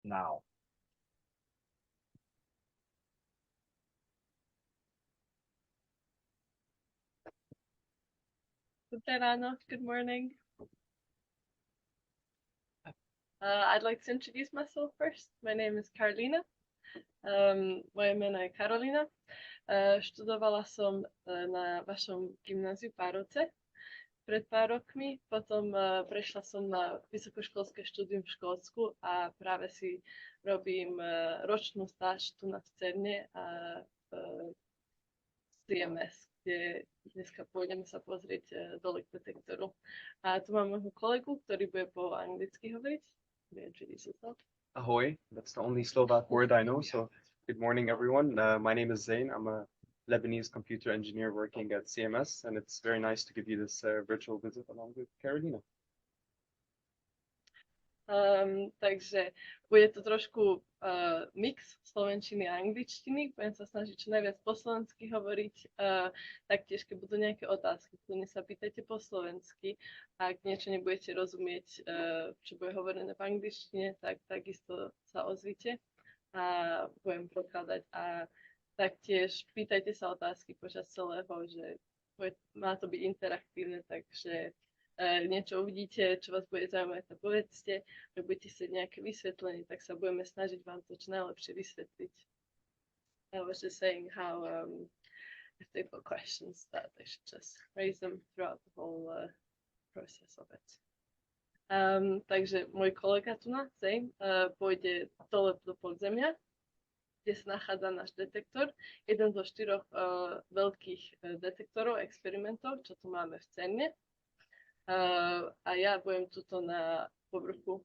now. Good morning. I'd like to introduce myself first. My name is Karolina. Moje meno je Karolina. Študovala som na vašom gymnáziu Párovce pred pár rokmi, potom prešla som na vysokoškolské štúdium v Škótsku a práve si robím ročnú stáž tu na Cerne a CMS, kde dneska pôjdeme sa pozrieť do leak detektoru. A tu mám môjho kolegu, ktorý bude po anglicky hovoriť. Ahoy, that's the only Slovak word I know, so good morning everyone. My name is Zein. I'm a Lebanese computer engineer working at CMS, and it's very nice to give you this virtual visit along with Karolina. Takže bude to trošku mix slovenčiny a angličtiny. Budem sa snažiť čo najviac po slovensky hovoriť. Taktiež, keď budú nejaké otázky, kľudne sa pýtajte po slovensky. Ak niečo nebudete rozumieť, čo bude hovorené v angličtine, tak takisto sa ozvite a budem prekladať. A taktiež pýtajte sa otázky počas celého, že má to byť interaktívne, takže niečo uvidíte, čo vás bude zaujímať, tak povedzte, že budete chcieť nejaké vysvetlenie, tak sa budeme snažiť vám to čo najlepšie vysvetliť. I was just saying how if they've got questions that they should just raise them throughout the whole process of it. Takže môj kolega tu na Zein pôjde dole do podzemia, kde sa nachádza náš detektor, jeden zo 4 veľkých detektorov, experimentov, čo tu máme v Cerne. A ja budem tuto na povrchu,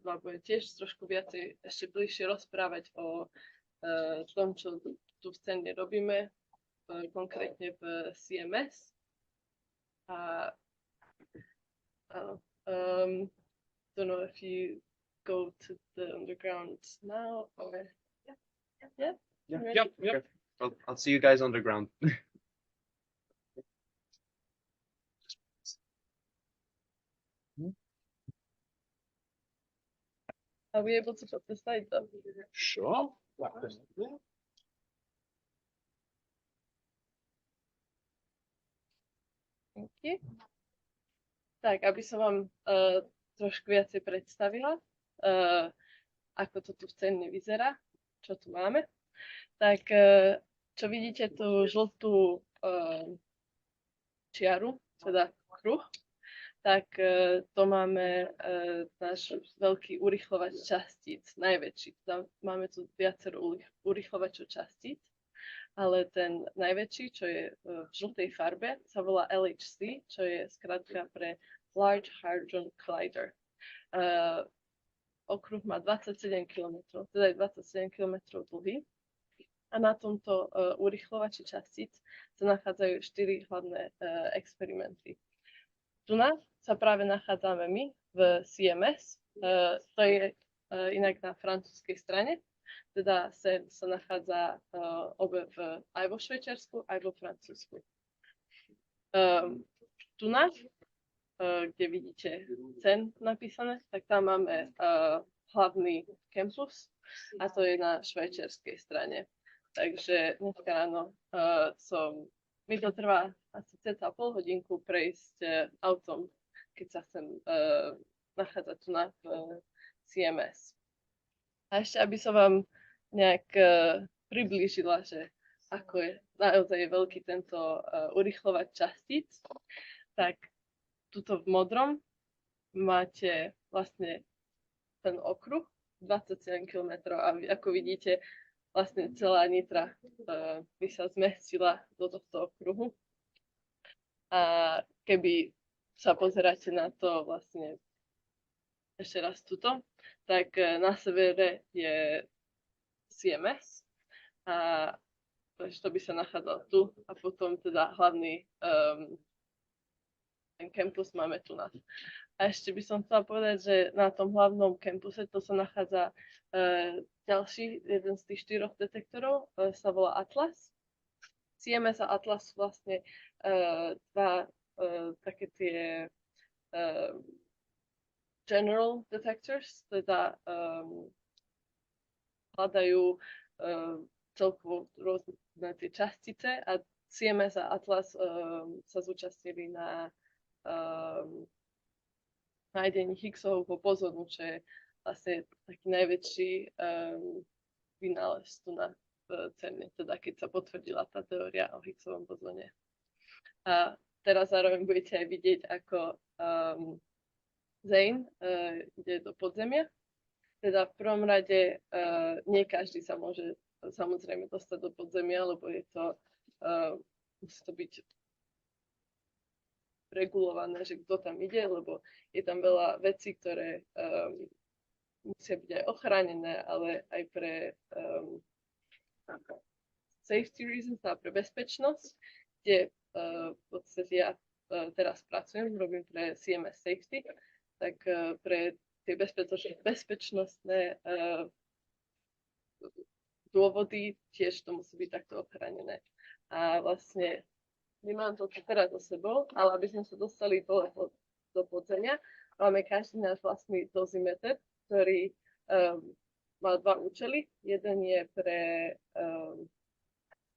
budem tiež trošku viacej ešte bližšie rozprávať o tom, čo tu v Cerne robíme, konkrétne v CMS. Don't know if you go to the underground now or yeah. Okay. I'll see you guys underground. Are we able to put the slides up? Sure. Thank you. Tak, aby som vám trošku viacej predstavila, ako to tu v Cerne vyzerá, čo tu máme. Tak, čo vidíte tú žltú čiaru, teda kruh, tak to máme náš veľký urýchlovač častíc, najväčší. Máme tu viacero urýchlovačov častíc, ale ten najväčší, čo je v žltej farbe, sa volá LHC, čo je skratka pre Large Hadron Collider. Okruh má 27 km, teda je 27 km dlhý. A na tomto urýchlovači častíc sa nachádzajú 4 hlavné experimenty. Tu sa práve nachádzame my v CMS, to je inak na francúzskej strane, teda sa nachádza obe aj vo Švajčiarsku, aj vo Francúzsku. Tu kde vidíte CEN napísané, tak tam máme hlavný campus a to je na švajčiarskej strane. Takže dneska ráno mi to trvá asi cca pol hodinku prejsť autom, keď sa chcem nachádzať tu na CMS. A ešte, aby som vám nejak priblížila, že ako je naozaj veľký tento urýchlovač častíc, tak tuto v modrom máte vlastne ten okruh 27 km a ako vidíte, vlastne celá Nitra by sa zmestila do tohto okruhu. A keby sa pozeráte na to vlastne ešte raz tuto, tak na severe je CMS a to by sa nachádzalo tu a potom teda hlavný ten campus máme tu nás. A ešte by som chcela povedať, že na tom hlavnom campuse to sa nachádza ďalší, jeden z tých 4 detektorov, sa volá Atlas. CMS a Atlas sú vlastne dva také tie general detectors, teda hľadajú celkovo rôzne tie častice a CMS a Atlas sa zúčastnili na nájdení Higgsovho bozonu, čo je vlastne taký najväčší vynález tu na CERNe, teda keď sa potvrdila tá teória o Higgsovom bozone. A teraz zároveň budete aj vidieť, ako Zein ide do podzemia. Teda v prvom rade nie každý sa môže samozrejme dostať do podzemia, lebo je to, musí to byť regulované, že kto tam ide, lebo je tam veľa vecí, ktoré musia byť aj ochránené, ale aj pre safety reasons a pre bezpečnosť, kde v podstate ja teraz pracujem, robím pre CMS Safety, tak pre tie bezpečnostné dôvody tiež to musí byť takto ochránené. A vlastne nemám to teraz so sebou, ale aby sme sa dostali do podzemia, máme každý náš vlastný dozimeter, ktorý má dva účely. Jeden je pre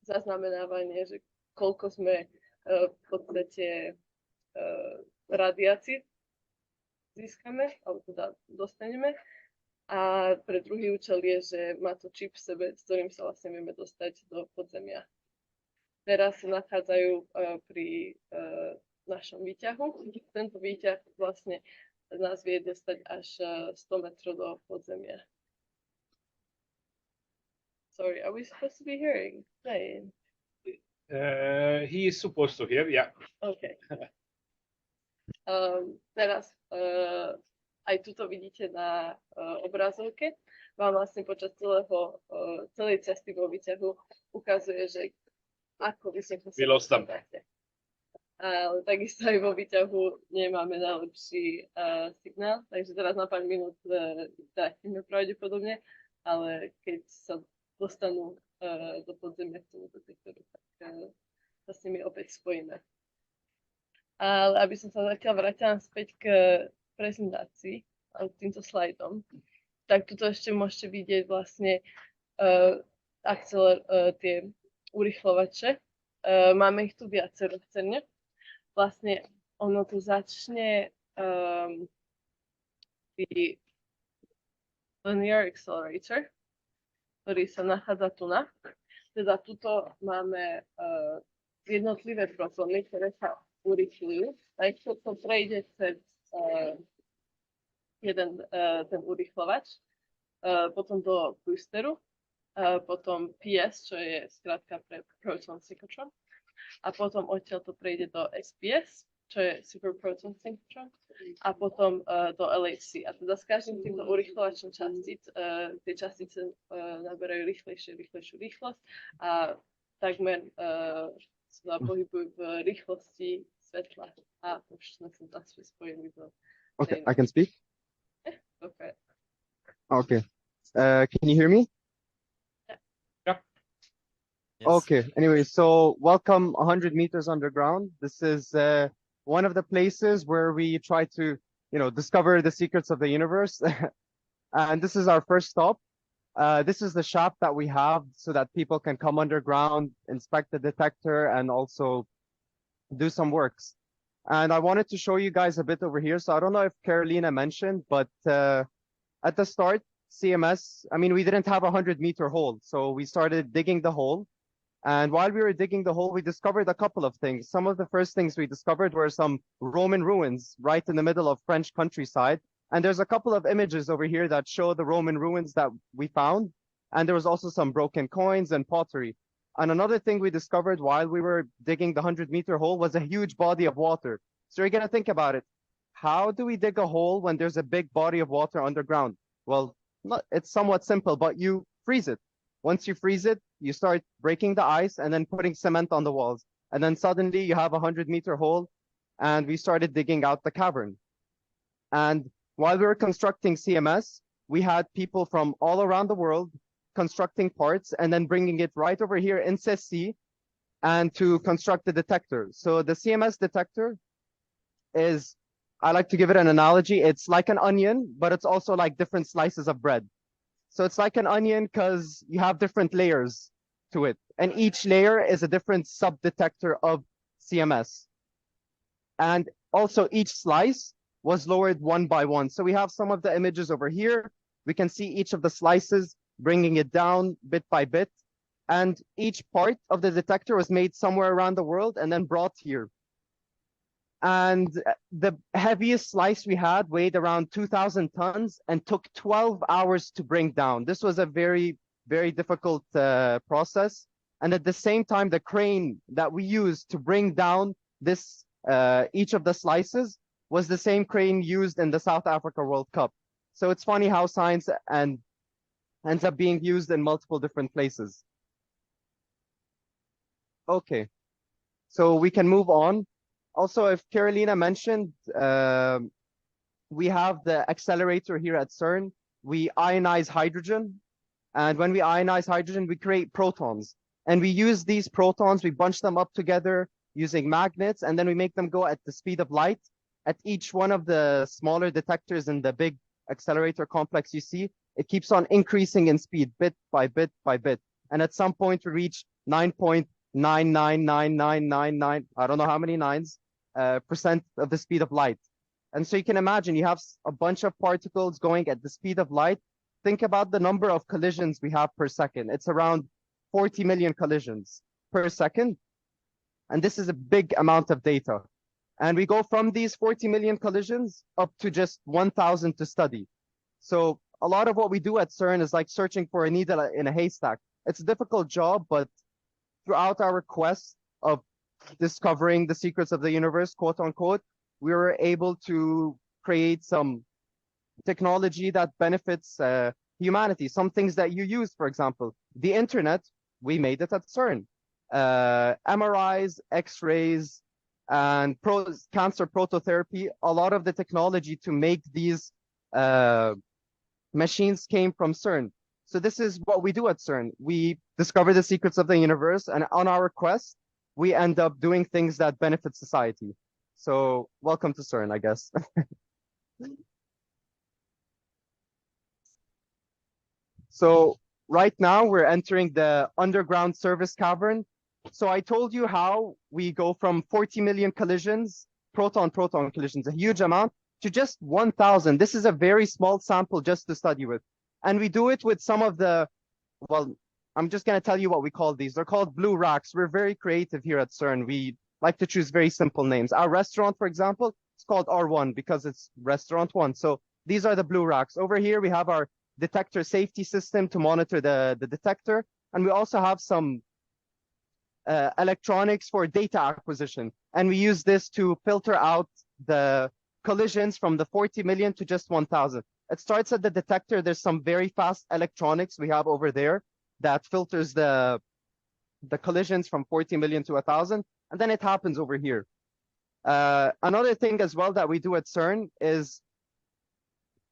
zaznamenávanie, že koľko sme v podstate radiácií získame, alebo teda dostaneme. A pre druhý účel je, že má to čip v sebe, s ktorým sa vlastne vieme dostať do podzemia. Teraz sa nachádzajú pri našom výťahu. Tento výťah vlastne nás vie dostať až 100 metrov do podzemia. Sorry, are we supposed to be hearing Zein? He is supposed to hear, yeah. Okay. Teraz aj tuto vidíte na obrazovke. Vám vlastne počas celej cesty vo výťahu ukazuje, že ako vysoko sa dostávate. Ale takisto aj vo výťahu nemáme najlepší signál, takže teraz na pár minút trátime pravdepodobne, ale keď sa dostanú do podzemia k tomu detektoru, tak sa s nimi opäť spojíme. Ale aby som sa zatiaľ vrátila späť k prezentácii, týmto slajdom, tak tuto ešte môžete vidieť vlastne tie urychlovače. Máme ich tu viacero v CERNe. Vlastne ono tu začne linear accelerator, ktorý sa nachádza tu na. Teda tuto máme jednotlivé protóny, ktoré sa urychľujú. Aj to prejde cez jeden ten urychlovač, potom do boosteru, potom PS, čo je skrátka pre proton synchrotron, a potom odtiaľ to prejde do SPS, čo je super proton synchrotron, a potom do LHC. A teda s každým týmto urychlovačom častíc tie častice naberajú rýchlejšiu rýchlosť a takmer sa pohybujú v rýchlosti svetla. A už sme sa zase spojili do... Okay, I can speak? Okay. Okay. Can you hear me? Yeah. Yes. Okay. Anyway, so welcome 100 meters underground. This is one of the places where we try to, discover the secrets of the universe. And this is our first stop. This is the shaft that we have so that people can come underground, inspect the detector, and also do some works. And I wanted to show you guys a bit over here. So I don't know if Carolina mentioned, but at the start, CMS, we didn't have a 100-meter hole. So we started digging the hole. And while we were digging the hole, we discovered a couple of things. Some of the first things we discovered were some Roman ruins right in the middle of French countryside. And there's a couple of images over here that show the Roman ruins that we found. And there was also some broken coins and pottery. And another thing we discovered while we were digging the 100-meter hole was a huge body of water. So you're going to think about it. How do we dig a hole when there's a big body of water underground? Well, it's somewhat simple, but you freeze it. Once you freeze it, you start breaking the ice and then putting cement on the walls. And then suddenly you have a 100-meter hole, and we started digging out the cavern. And while we were constructing CMS, we had people from all around the world constructing parts and then bringing it right over here in CESC and to construct the detector. So the CMS detector is, I like to give it an analogy. It's like an onion, but it's also like different slices of bread. So it's like an onion because you have different layers to it. And each layer is a different sub-detector of CMS. And also each slice was lowered one by one. So we have some of the images over here. We can see each of the slices bringing it down bit by bit. And each part of the detector was made somewhere around the world and then brought here. And the heaviest slice we had weighed around 2,000 tons and took 12 hours to bring down. This was a very, very difficult process. And at the same time, the crane that we used to bring down this each of the slices was the same crane used in the South Africa World Cup. So it's funny how science ends up being used in multiple different places. Okay, so we can move on. Also, if Carolina mentioned, we have the accelerator here at CERN. We ionize hydrogen. And when we ionize hydrogen, we create protons. And we use these protons, we bunch them up together using magnets, and then we make them go at the speed of light. At each one of the smaller detectors in the big accelerator complex you see, it keeps on increasing in speed, bit by bit by bit. And at some point, we reach 9.999999, I don't know how many nines, percent of the speed of light. And so you can imagine you have a bunch of particles going at the speed of light. Think about the number of collisions we have per second. It's around 40 million collisions per second. And this is a big amount of data. And we go from these 40 million collisions up to just 1,000 to study. So a lot of what we do at CERN is like searching for a needle in a haystack. It's a difficult job, but throughout our quest of discovering the secrets of the universe, quote unquote, we were able to create some technology that benefits humanity. Some things that you use, for example, the internet, we made it at CERN. MRIs, X-rays, and cancer prototherapy, a lot of the technology to make these machines came from CERN. So this is what we do at CERN. We discover the secrets of the universe, and on our quest, we end up doing things that benefit society. So welcome to CERN, I guess. So right now we're entering the underground service cavern. So I told you how we go from 40 million collisions, proton-proton collisions, a huge amount, to just 1,000. This is a very small sample just to study with. And we do it with some of the, well, I'm just going to tell you what we call these. They're called blue racks. We're very creative here at CERN. We like to choose very simple names. Our restaurant, for example, it's called R1 because it's restaurant 1. So these are the blue racks. Over here, we have our detector safety system to monitor the detector. And we also have some electronics for data acquisition. And we use this to filter out the collisions from the 40 million to just 1,000. It starts at the detector. There's some very fast electronics we have over there that filters the collisions from 40 million to 1,000. And then it happens over here. Another thing as well that we do at CERN is,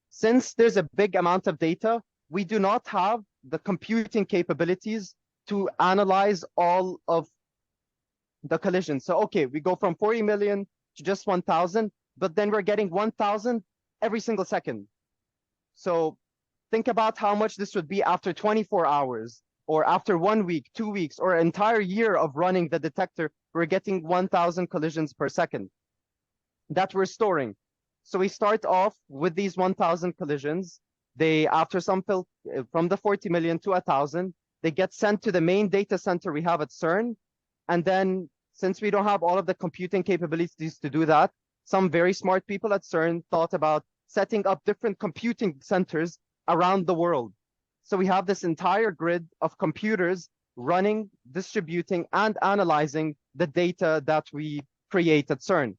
since there's a big amount of data, we do not have the computing capabilities to analyze all of the collisions. So, okay, we go from 40 million to just 1,000, but then we're getting 1,000 every single second. So think about how much this would be after 24 hours, or after 1 week, 2 weeks, or an entire year of running the detector. We're getting 1,000 collisions per second that we're storing. So we start off with these 1,000 collisions. They, after some from the 40 million to 1,000, they get sent to the main data center we have at CERN. And then, since we don't have all of the computing capabilities to do that, some very smart people at CERN thought about setting up different computing centers around the world. So we have this entire grid of computers running, distributing, and analyzing the data that we create at CERN.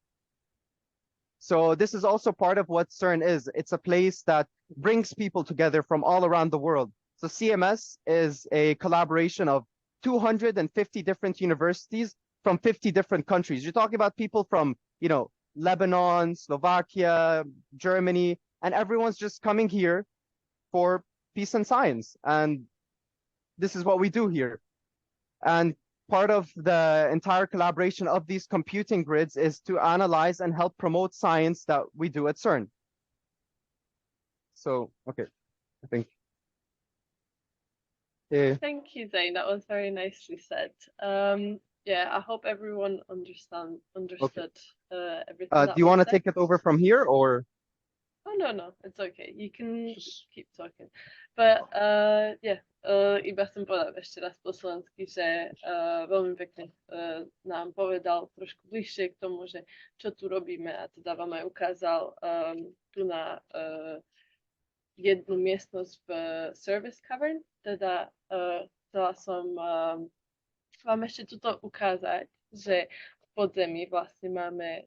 So this is also part of what CERN is. It's a place that brings people together from all around the world. So CMS is a collaboration of 250 different universities from 50 different countries. You're talking about people from, you know, Lebanon, Slovakia, Germany, and everyone's just coming here for peace and science. And this is what we do here. And part of the entire collaboration of these computing grids is to analyze and help promote science that we do at CERN. So, okay, I think Yeah. Thank you, Zein. That was very nicely said. Yeah, I hope everyone understood everything Do that you was want to said. take it over from here or? Oh, no, it's okay. You can Just- keep talking. But yeah, iba som povedal ešte raz po slovensky, že veľmi pekne nám povedal trošku bližšie k tomu, že čo tu robíme a teda vám aj ukázal tu na jednu miestnosť v Service Cavern, teda chcela som vám ešte tuto ukázať, že v podzemí vlastne máme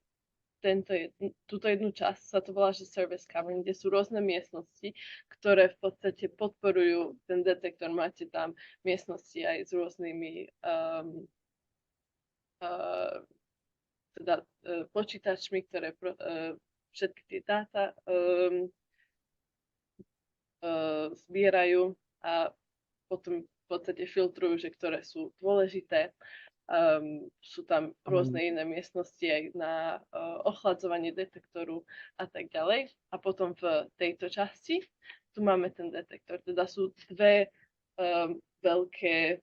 túto jednu časť, sa to volá, že Service Cavern, kde sú rôzne miestnosti, ktoré v podstate podporujú ten detektor. Máte tam miestnosti aj s rôznymi teda počítačmi, ktoré všetky tie dáta zbierajú a potom v podstate filtrujú, že ktoré sú dôležité. Sú tam rôzne iné miestnosti aj na ochladzovanie detektoru a tak ďalej. A potom v tejto časti tu máme ten detektor. Teda sú dve veľké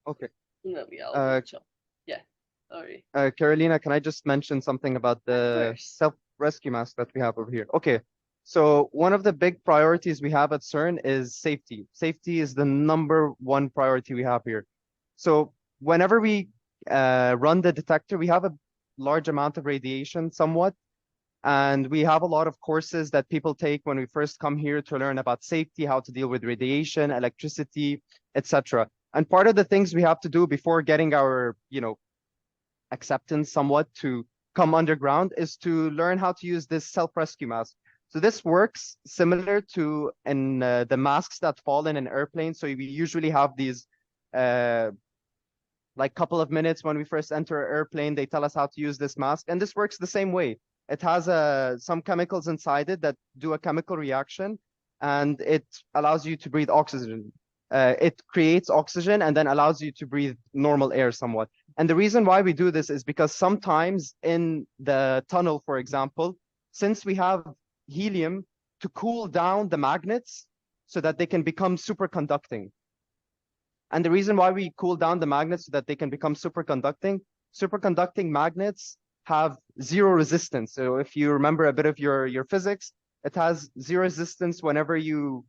Okay. tunely alebo čo. Yeah, sorry. Carolina, can I just mention something about the course. self-rescue mask that we have over here? Okay. So one of the big priorities we have at CERN is safety. Safety is the #1 priority we have here. So whenever we run the detector, we have a large amount of radiation somewhat. And we have a lot of courses that people take when we first come here to learn about safety, how to deal with radiation, electricity, etc. And part of the things we have to do before getting our, acceptance somewhat to come underground is to learn how to use this self-rescue mask. So this works similar to the masks that fall in an airplane. So we usually have these like couple of minutes when we first enter an airplane, they tell us how to use this mask. And this works the same way. It has some chemicals inside it that do a chemical reaction and it allows you to breathe oxygen. It creates oxygen and then allows you to breathe normal air somewhat. And the reason why we do this is because sometimes in the tunnel, for example, since we have helium to cool down the magnets so that they can become superconducting. And the reason why we cool down the magnets so that they can become superconducting magnets have zero resistance. So if you remember a bit of your physics, it has zero resistance whenever you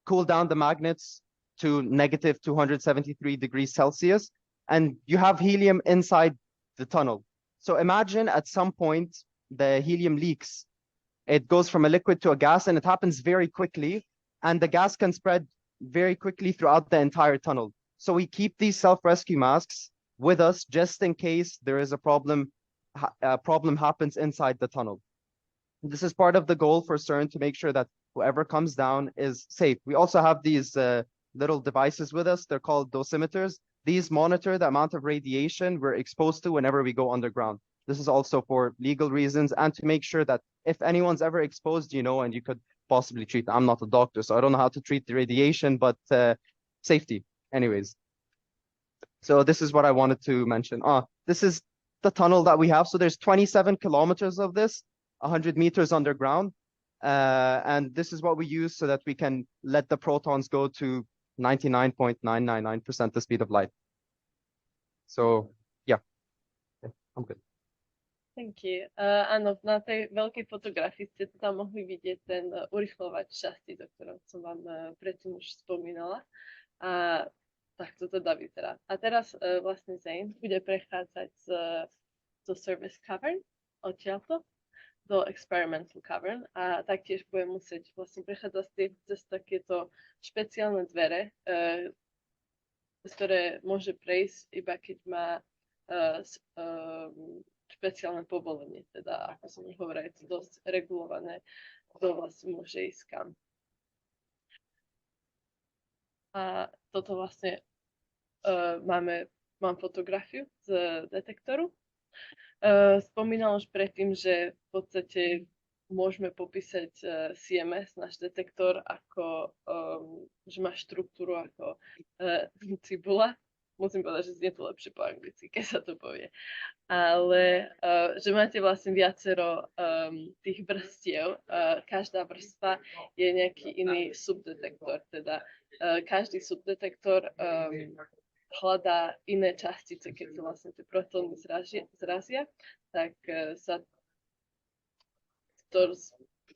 cool down the magnets to -273 degrees Celsius, and you have helium inside the tunnel. So imagine at some point the helium leaks. It goes from a liquid to a gas and it happens very quickly, and the gas can spread very quickly throughout the entire tunnel. So we keep these self-rescue masks with us just in case there is a problem happens inside the tunnel. This is part of the goal for CERN to make sure that whoever comes down is safe. We also have these little devices with us. They're called dosimeters. These monitor the amount of radiation we're exposed to whenever we go underground. This is also for legal reasons and to make sure that if anyone's ever exposed, and you could possibly treat. I'm not a doctor, so I don't know how to treat the radiation, but safety anyways. So this is what I wanted to mention. This is the tunnel that we have. So there's 27 kilometers of this, 100 meters underground. And this is what we use so that we can let the protons go to 99.999% the speed of light. So yeah, I'm good. Thank you. Áno, na tej veľkej fotografii ste tam mohli vidieť ten urychľovač časti, o ktorom som vám predtým už spomínala. A tak to teda vyzerá. A teraz vlastne Zein bude prechádzať zo Service Cavern odtiaľto do Experimental Cavern a taktiež bude musieť vlastne prechádzať cez takéto špeciálne dvere, ktoré môže prejsť iba keď má špeciálne povolenie, teda ako som už hovorila, je to dosť regulované, kto vlastne môže ísť kam. A toto vlastne mám fotografiu z detektoru. Spomínala už predtým, že v podstate môžeme popísať CMS, náš detektor, ako že má štruktúru ako cibula. musím povedať, že znie to lepšie po anglicky, keď sa to povie. Ale že máte vlastne viacero tých vrstiev. Každá vrstva je nejaký iný subdetektor, teda každý subdetektor hľadá iné častice, keď sa vlastne tie protóny zrazia, tak sa to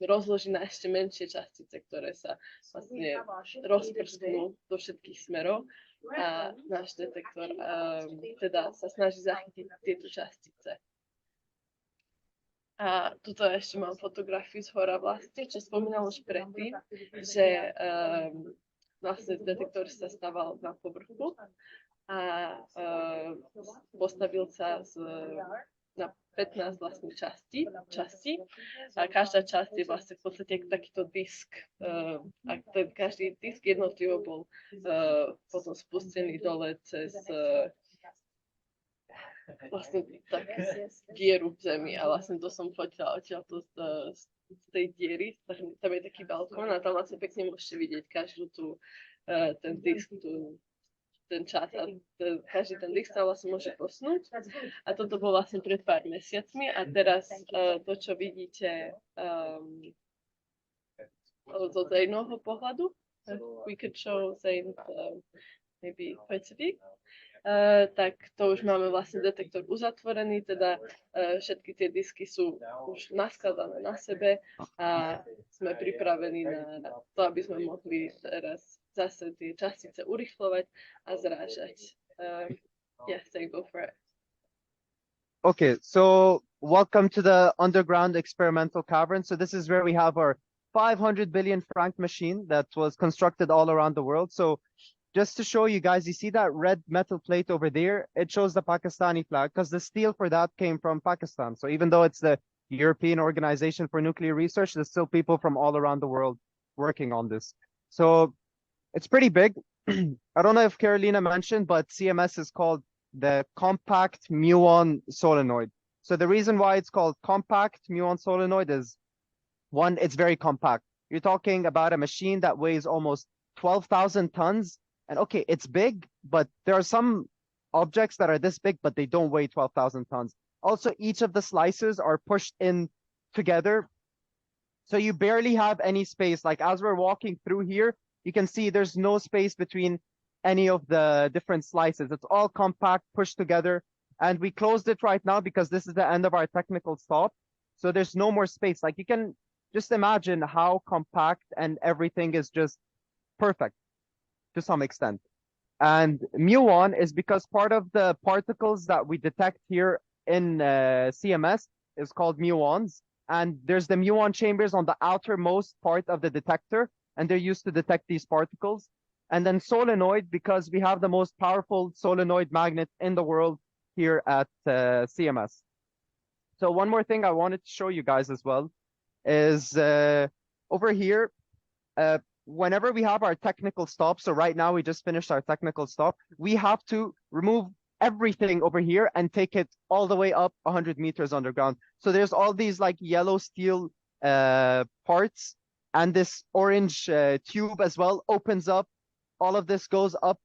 rozloží na ešte menšie častice, ktoré sa vlastne rozprsknú do všetkých smerov a náš detektor teda sa snaží zachytiť tieto častice. A tuto ešte mám fotografiu z hora vlastne, čo spomínal už predtým, že vlastne detektor sa stával na povrchu a postavil sa na 15 vlastne častí a každá časť je vlastne v podstate takýto disk a každý disk jednotlivo bol potom spustený dole cez vlastne tak dieru v zemi a vlastne to som fotila odtiaľto z tej diery, tam je taký balkón a tam vlastne pekne môžete vidieť každú ten disk, ten čas a každý ten disk sa vlastne môže posunúť a toto bolo vlastne pred pár mesiacmi a teraz to, čo vidíte zo Zeinovho pohľadu, we could show Zein maybe Pacific, tak to už máme vlastne detektor uzatvorený, teda všetky tie disky sú už naskladané na sebe a sme pripravení na to, aby sme mohli teraz zase tie častice urychlovať a zrážať. Yes, they go for it. Okay, so welcome to the underground experimental cavern. So this is where we have our 500 billion franc machine that was constructed all around the world. So just to show you guys, you see that red metal plate over there? It shows the Pakistani flag because the steel for that came from Pakistan. So even though it's the European Organization for Nuclear Research, there's still people from all around the world working on this. So it's pretty big. I don't know if Carolina mentioned, but CMS is called the compact muon solenoid. So the reason why it's called compact muon solenoid is, one, it's very compact. You're talking about a machine that weighs almost 12,000 tons. And okay, it's big, but there are some objects that are this big, but they don't weigh 12,000 tons. Also, each of the slices are pushed in together. So you barely have any space. Like as we're walking through here, you can see there's no space between any of the different slices. It's all compact, pushed together. And we closed it right now because this is the end of our technical stop. So there's no more space. Like you can just imagine how compact and everything is just perfect to some extent. And muon is because part of the particles that we detect here in CMS is called muons. And there's the muon chambers on the outermost part of the detector, and they're used to detect these particles. And then solenoid, because we have the most powerful solenoid magnet in the world here at CMS. So one more thing I wanted to show you guys as well is over here, whenever we have our technical stop, so right now we just finished our technical stop, we have to remove everything over here and take it all the way up 100 meters underground. So there's all these like yellow steel parts, and this orange tube as well opens up. All of this goes up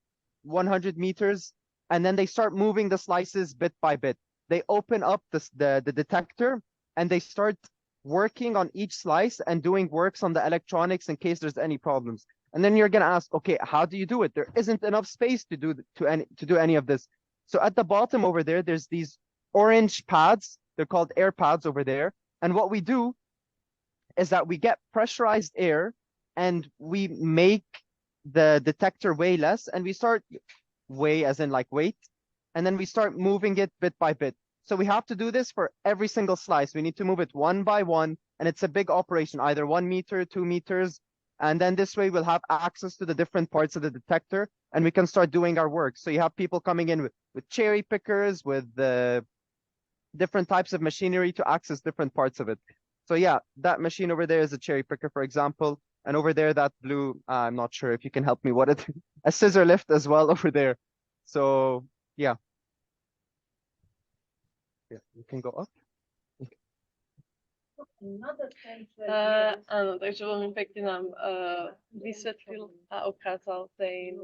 100 meters, and then they start moving the slices bit by bit. They open up the detector, and they start working on each slice and doing works on the electronics in case there's any problems. And then you're gonna ask, okay, how do you do it? There isn't enough space to do any of this. So at the bottom over there, there's these orange pads. They're called air pads over there. And what we do is that we get pressurized air and we make the detector weigh less, and we start weigh as in like weight, and then we start moving it bit by bit. So we have to do this for every single slice. We need to move it one by one, and it's a big operation, either 1 meter, 2 meters. And then this way we'll have access to the different parts of the detector, and we can start doing our work. So you have people coming in with cherry pickers, with different types of machinery to access different parts of it. So yeah, that machine over there is a cherry picker, for example. And over there, that blue, I'm not sure if you can help me what it, a scissor lift as well over there. So yeah. Yeah, you can go up. Áno, takže veľmi pekne nám vysvetlil a ukázal Zein,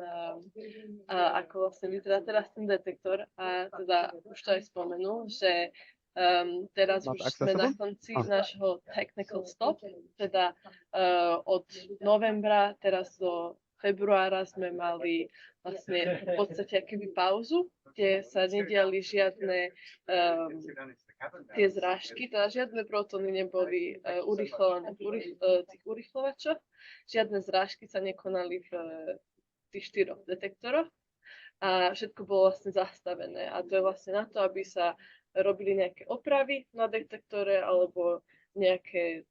ako vlastne vyzerá teraz ten detektor. A teda už to aj spomenul, že teraz Not už sme na accessible? konci Ah. nášho technical stop, teda od novembra teraz do februára sme mali vlastne v podstate akoby pauzu, kde sa nediali žiadne tie zrážky, teda žiadne protóny neboli urychlené v tých urychlovačoch, žiadne zrážky sa nekonali v tých 4 detektoroch a všetko bolo vlastne zastavené. A to je vlastne na to, aby sa robili nejaké opravy na detektore alebo nejaké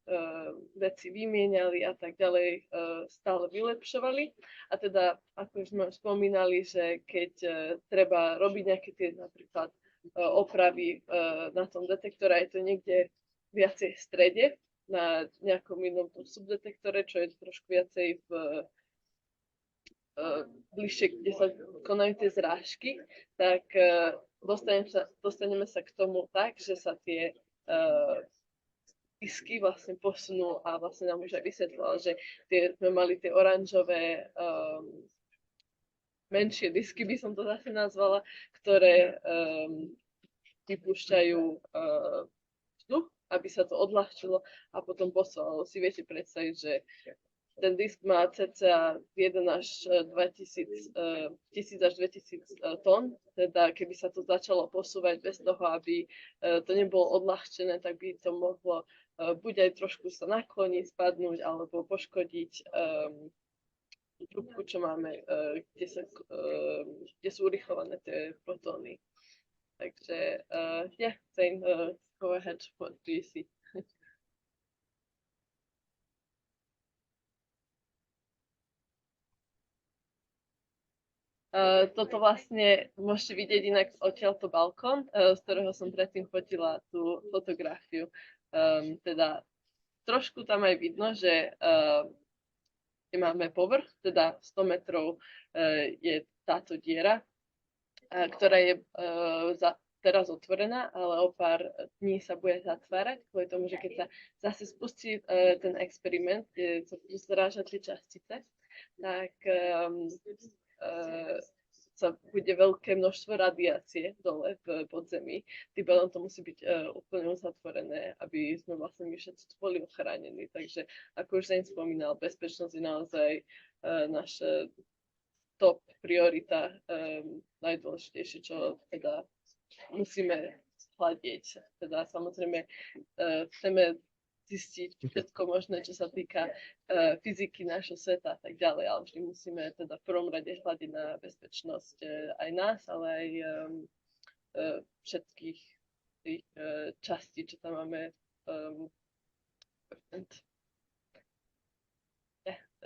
veci vymieniali a tak ďalej, stále vylepšovali. A teda, ako sme spomínali, že keď treba robiť nejaké tie napríklad opravy na tom detektore, je to niekde viacej v strede, na nejakom inom subdetektore, čo je trošku viacej bližšie, kde sa konajú tie zrážky, tak dostaneme sa k tomu tak, že sa tie disky vlastne posunú a vlastne nám už aj vysvetlila, že sme mali tie oranžové menšie disky, by som to zase nazvala, ktoré vypúšťajú vzduch, aby sa to odľahčilo a potom poslalo. Si viete predstaviť, že ten disk má cca 1000 až 2000 tón, teda keby sa to začalo posúvať bez toho, aby to nebolo odľahčené, tak by to mohlo buď aj trošku sa nakloniť, spadnúť alebo poškodiť trubku, čo máme, kde sú urychlované tie protóny. Takže, yeah, Zein, go ahead, what do you see? Toto vlastne môžete vidieť inak odtiaľto balkón, z ktorého som predtým fotila tú fotografiu. Teda trošku tam aj vidno, že máme povrch, teda 100 metrov je táto diera, ktorá je teraz otvorená, ale o pár dní sa bude zatvárať, kvôli tomu, že keď sa zase spustí ten experiment, kde sa budú zrážať tie častice, tak sa bude veľké množstvo radiácie dole v podzemí. Tým pádom to musí byť úplne uzatvorené, aby sme vlastne my všetci boli ochránení. Takže ako už Zein spomínal, bezpečnosť je naozaj naša top priorita, najdôležitejšie, čo teda musíme hľadiť. Teda samozrejme chceme zistiť všetko možné, čo sa týka fyziky nášho sveta a tak ďalej, ale vždy musíme teda v prvom rade hľadiť na bezpečnosť aj nás, ale aj všetkých tých častí, čo tam máme.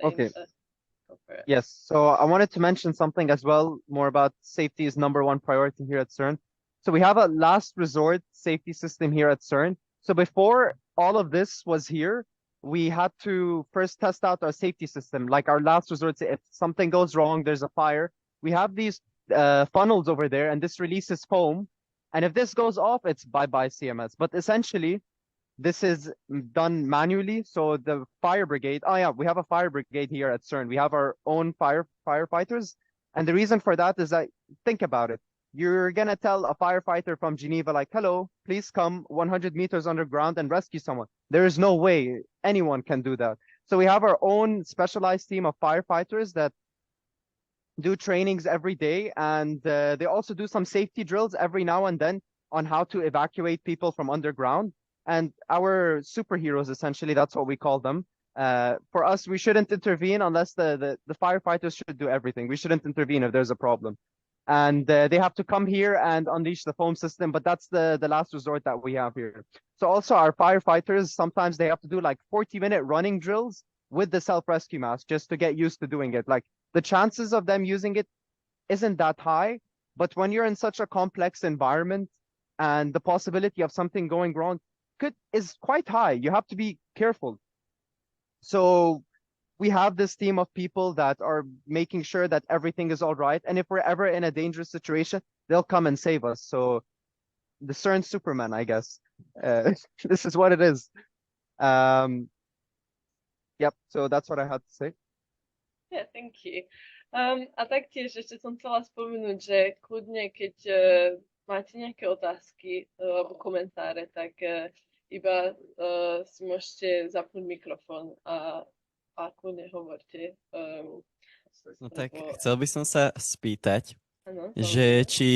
Okay. Yes, so I wanted to mention something as well, more about safety is #1 priority here at CERN. So we have a last resort safety system here at CERN. So before all of this was here, we had to first test out our safety system, like our last resort. If something goes wrong, there's a fire, we have these funnels over there, and this releases foam. And if this goes off, it's bye-bye CMS. But essentially, this is done manually. So the fire brigade, we have a fire brigade here at CERN. We have our own firefighters. And the reason for that is that, think about it. You're going to tell a firefighter from Geneva, like, hello, please come 100 meters underground and rescue someone. There is no way anyone can do that. So we have our own specialized team of firefighters that do trainings every day. And they also do some safety drills every now and then on how to evacuate people from underground. And our superheroes, essentially, that's what we call them. For us, we shouldn't intervene unless the firefighters should do everything. We shouldn't intervene if there's a problem. And they have to come here and unleash the foam system, but that's the last resort that we have here. So also our firefighters, sometimes they have to do like 40-minute running drills with the self-rescue mask just to get used to doing it. Like the chances of them using it isn't that high, but when you're in such a complex environment and the possibility of something going wrong is quite high, you have to be careful. So we have this team of people that are making sure that everything is all right. And if we're ever in a dangerous situation, they'll come and save us. So the CERN Superman, I guess. This is what it is. Yep, so that's what I had to say. Yeah, thank you. A taktiež ešte som chcela spomenúť, že kľudne, keď máte nejaké otázky alebo komentáre, tak iba si môžete zapnúť mikrofón a kľudne hovorte. No tak lebo- chcel by som sa spýtať, Áno, že samozrejme. či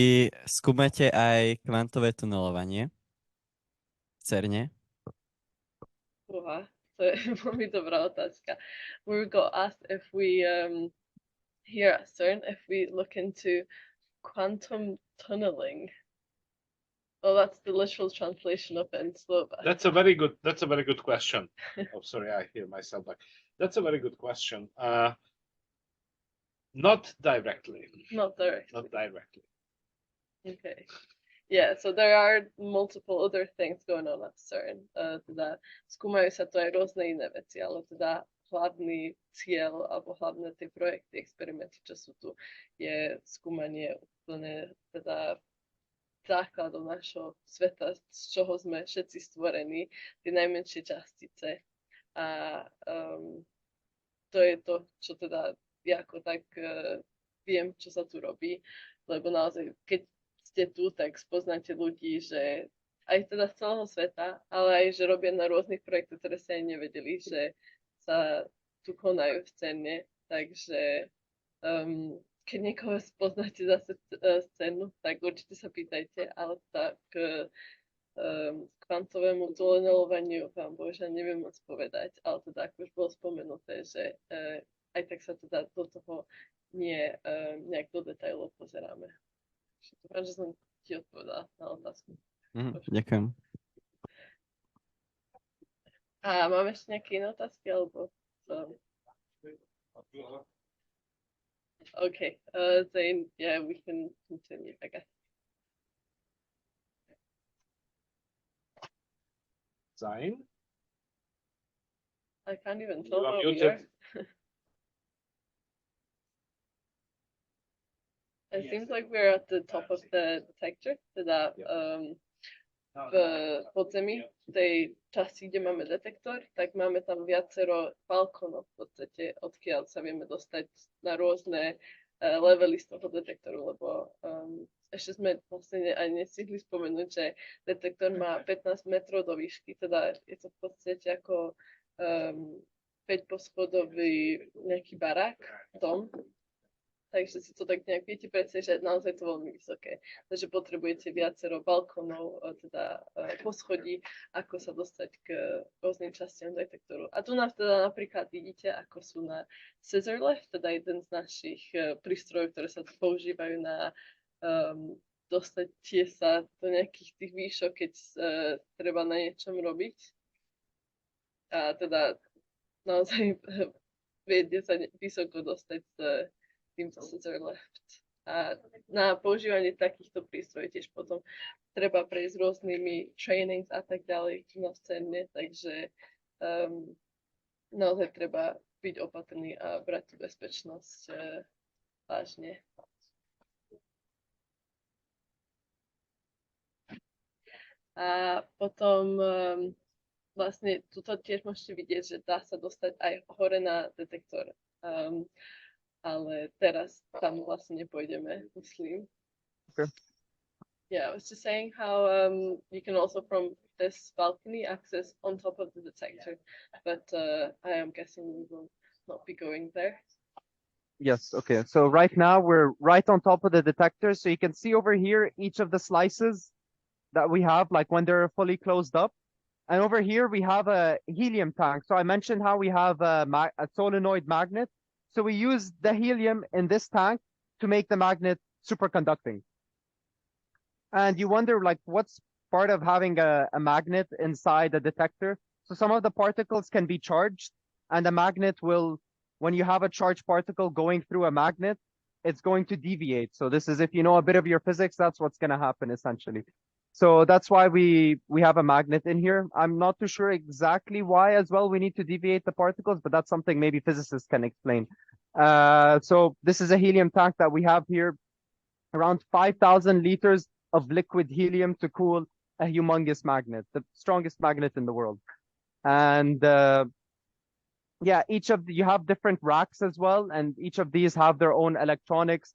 skúmate aj kvantové tunelovanie v CERNe? Uha, to je veľmi dobrá otázka. We got asked if we here at CERN if we look into quantum tunneling. Well, that's the literal translation of it in Slovak. That's a very good question. Oh, sorry, I hear myself back. That's a very good question. Not directly. Not directly. Not directly. Okay. Yeah, so there are multiple other things going on at CERN. Teda skúmajú sa to aj rôzne iné veci, ale teda hlavný cieľ alebo hlavné tie projekty, experimenty, čo sú tu, je skúmanie úplne teda základov našho sveta, z čoho sme všetci stvorení, tie najmenšie častice. A to je to, čo teda ja ako tak viem, čo sa tu robí, lebo naozaj, keď ste tu, tak spoznáte ľudí, že aj teda z celého sveta, ale aj, že robia na rôznych projektoch, ktoré sa aj nevedeli, že sa tu konajú v scéne. Takže keď niekoho spoznáte zase scénu, tak určite sa pýtajte, ale tak k kvantovému tunelovaniu vám bohužiaľ neviem moc povedať, ale teda ako už bolo spomenuté, že aj tak sa teda do toho nie nejak do detailov pozeráme. Dúfam, že som ti odpovedala na otázku. Ďakujem. A máme ešte nejaké iné otázky, alebo Okay, Zein, yeah, we can continue, I guess. Zein? I can't even You tell are where we muted. are. It seems like we're at the top of the detector, teda v podzemí, v tej časti, kde máme detektor, tak máme tam viacero balkónov v podstate, odkiaľ sa vieme dostať na rôzne levely z toho detektoru, lebo ešte sme vlastne ani nestihli spomenúť, že detektor má 15 metrov do výšky, teda je to v podstate ako 5-poschodový nejaký barák, dom. Takže si to tak nejak viete predstaviť, že naozaj to veľmi vysoké. Takže potrebujete viacero balkónov, teda poschodí, ako sa dostať k rôznym častiam detektoru. A tu nás teda napríklad vidíte, ako sú na scissor lift, teda jeden z našich prístrojov, ktoré sa používajú na dostať sa do nejakých tých výšok, keď treba na niečom robiť. A teda naozaj viete sa vysoko dostať z týmto scissor lift. A na používanie takýchto prístrojov tiež potom treba prejsť rôznymi trainings a tak ďalej na scéne, takže naozaj treba byť opatrný a brať tú bezpečnosť vážne. A potom vlastne tuto tiež môžete vidieť, že dá sa dostať aj hore na detektor. Ale teraz tam vlastne nepôjdeme, myslím. Okay. Yeah, I was just saying how you can also from this balcony access on top of the detector, but I am guessing we will not be going there. Yes, okay. So right now we're right on top of the detector. So you can see over here each of the slices that we have, like when they're fully closed up. And over here we have a helium tank. So I mentioned how we have a solenoid magnet. So we use the helium in this tank to make the magnet superconducting. And you wonder, like, what's part of having a magnet inside a detector? So some of the particles can be charged, and the magnet will, when you have a charged particle going through a magnet, it's going to deviate. So this is, if you know a bit of your physics, that's what's going to happen essentially. So that's why we have a magnet in here. I'm not too sure exactly why as well we need to deviate the particles, but that's something maybe physicists can explain. So this is a helium tank that we have here, around 5,000 liters of liquid helium to cool a humongous magnet, the strongest magnet in the world. And yeah, you have different racks as well, and each of these have their own electronics,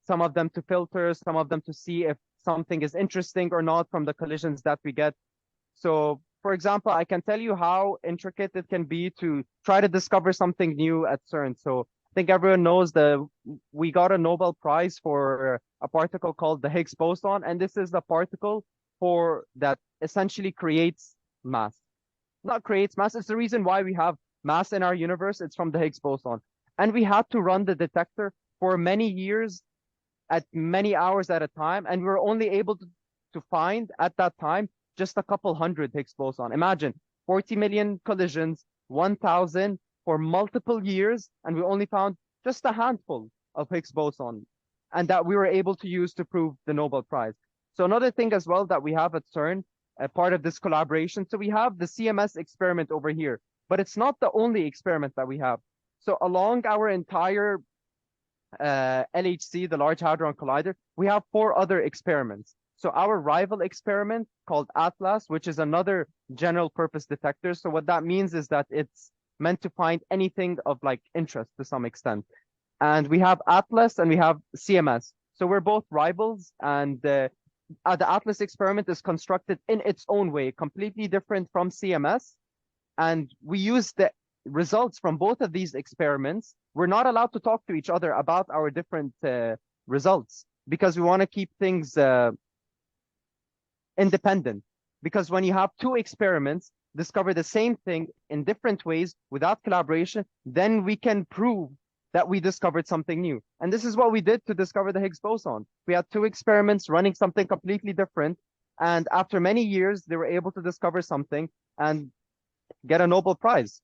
some of them to filter, some of them to see if something is interesting or not from the collisions that we get. So, for example, I can tell you how intricate it can be to try to discover something new at CERN. So I think everyone knows we got a Nobel Prize for a particle called the Higgs boson, and this is the particle that essentially creates mass. Not creates mass, it's the reason why we have mass in our universe. It's from the Higgs boson. And we had to run the detector for many years at many hours at a time, and we were only able to find at that time just a couple hundred Higgs boson. Imagine 40 million collisions, 1,000 for multiple years, and we only found just a handful of Higgs boson, and that we were able to use to prove the Nobel Prize. So another thing as well that we have at CERN, a part of this collaboration, so we have the CMS experiment over here, but it's not the only experiment that we have. So along our entire LHC, the Large Hadron Collider, we have 4 other experiments. So our rival experiment called ATLAS, which is another general purpose detector. So what that means is that it's meant to find anything of like interest to some extent. And we have ATLAS and we have CMS. So we're both rivals, and the ATLAS experiment is constructed in its own way, completely different from CMS. And we use the results from both of these experiments. We're not allowed to talk to each other about our different results because we want to keep things independent. Because when you have 2 experiments discover the same thing in different ways without collaboration, then we can prove that we discovered something new. And this is what we did to discover the Higgs boson. We had 2 experiments running something completely different. And after many years, they were able to discover something and get a Nobel Prize.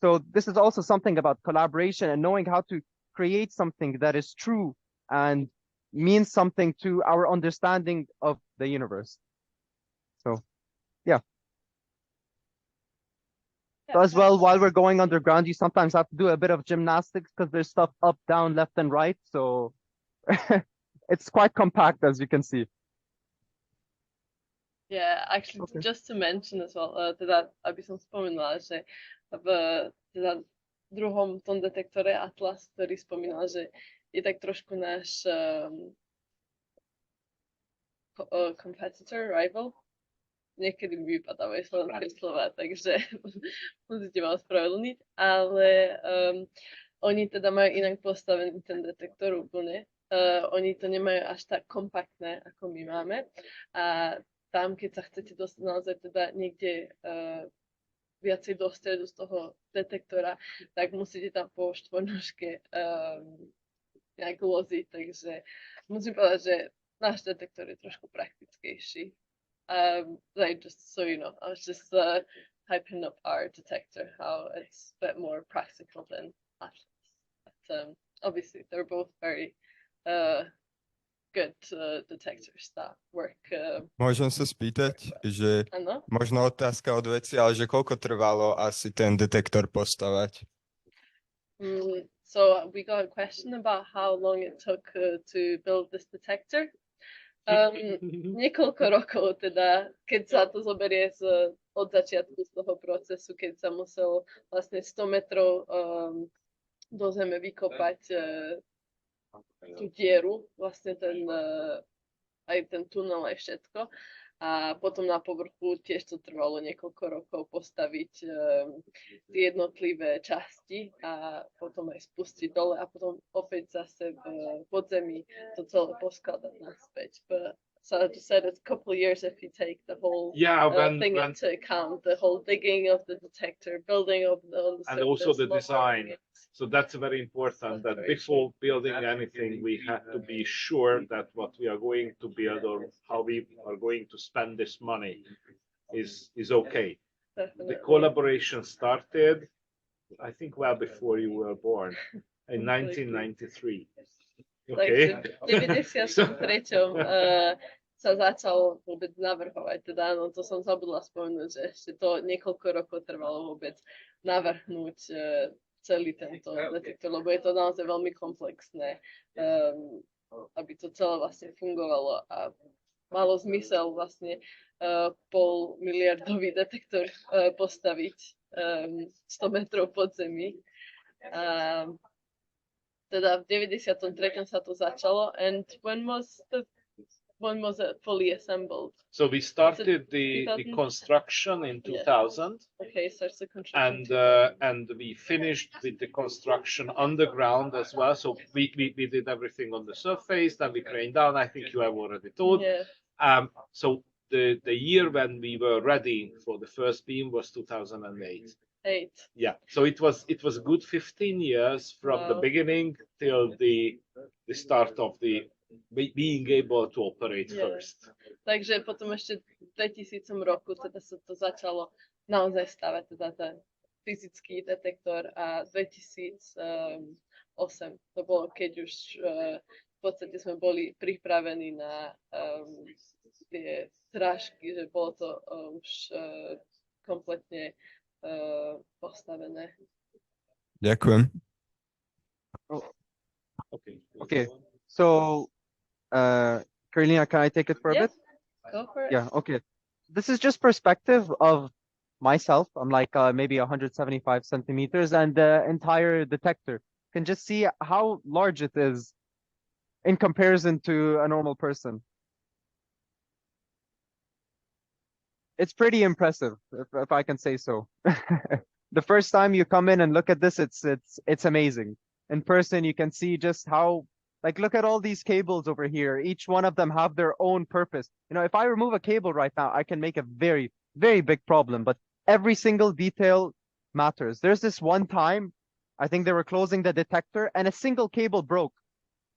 So this is also something about collaboration and knowing how to create something that is true and means something to our understanding of the universe. So, yeah. So as well, while we're going underground, you sometimes have to do a bit of gymnastics because there's stuff up, down, left, and right. So it's quite compact, as you can see. Yeah, actually, Okay. just to mention as well, teda, aby som spomenula, že v teda druhom tom detektore Atlas, ktorý spomínal, že je tak trošku náš competitor, rival. Niekedy mi vypadávajú slovenské slova, takže musíte ma ospravedlniť, ale oni teda majú inak postavený ten detektor úplne. Oni to nemajú až tak kompaktné, ako my máme. A tam, keď sa chcete dostať naozaj teda niekde viacej do stredu z toho detektora, tak musíte tam po štvornožke nejak loziť, takže musím povedať, že náš detektor je trošku praktickejší. Like, just so you know, I was just hyping up our detector, how it's a bit more practical than Atlas. But obviously, they're both very good detectors that work. Môžem sa spýtať, že Ano? možno otázka od veci, ale že koľko trvalo asi ten detektor postavať? So we got a question about how long it took to build this detector. Niekoľko rokov teda, keď sa to zoberie od začiatku z toho procesu, keď sa muselo vlastne 100 metrov do zeme vykopať tú dieru, vlastne aj ten tunel, aj všetko. A potom na povrchu tiež to trvalo niekoľko rokov postaviť tie jednotlivé časti a potom aj spustiť dole a potom opäť zase v podzemí to celé poskladať naspäť. But so I just said it's a couple of years if you take the whole thing into account, the whole digging of the detector, building of the and also the design. So that's very important, that before building anything, we have to be sure that what we are going to build or how we are going to spend this money is okay. Definitely. The collaboration started, I think, well before you were born, in 1993. Okay. Takže v 93. sa začal vôbec navrhovať. Teda áno, to som zabudla spomenúť, že ešte to niekoľko rokov trvalo vôbec navrhnúť celý tento detektor, lebo je to naozaj veľmi komplexné, aby to celé vlastne fungovalo a malo zmysel vlastne pol miliardový detektor postaviť 100 metrov pod zemi. Teda v 93. sa to začalo. And when was it fully assembled? So we started the 2000? construction in Yeah. 2000. Okay, starts the construction. And we finished with the construction underground as well. So we did everything on the surface, then we craned down. I think you have already told. Yeah. So the year when we were ready for the first beam was 2008. 8. Yeah. So it was a good 15 years from the Wow. beginning till the start of the being able to operate Yeah. first. Takže potom ešte v 2000 roku teda sa to začalo naozaj stavať, teda ten fyzický detektor, a 2008 to bolo, keď už v podstate sme boli pripravení na tie zrážky, že bolo to už kompletne postavené. Ďakujem. Okay. So, Carolina, can I take it for a Yeah. bit? Go for it. Yeah, okay. This is just perspective of myself. I'm like maybe 175 centimeters, and the entire detector can just see how large it is in comparison to a normal person. It's pretty impressive, if I can say so. The first time you come in and look at this, it's amazing. In person, you can see just how, like, look at all these cables over here. Each one of them have their own purpose. You know, if I remove a cable right now, I can make a very, very big problem, but every single detail matters. There's this one time, I think they were closing the detector and a single cable broke.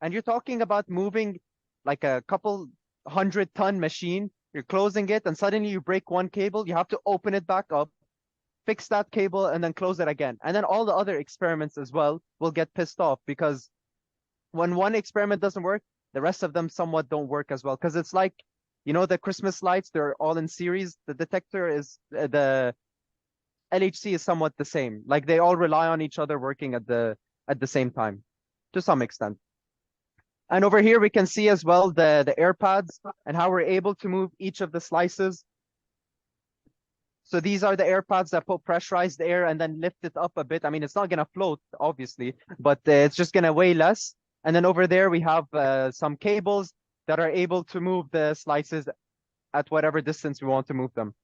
And you're talking about moving like a couple 100-ton machine. You're closing it and suddenly you break one cable. You have to open it back up, fix that cable, and then close it again. And then all the other experiments as well will get pissed off, because when one experiment doesn't work, the rest of them somewhat don't work as well. Because it's like, you know, the Christmas lights, they're all in series. The detector is, the LHC is somewhat the same. Like they all rely on each other working at the same time, to some extent. And over here, we can see as well the air pads and how we're able to move each of the slices. So these are the air pads that put pressurized air and then lift it up a bit. I mean, it's not going to float, obviously, but it's just going to weigh less. And then over there, we have some cables that are able to move the slices at whatever distance we want to move them.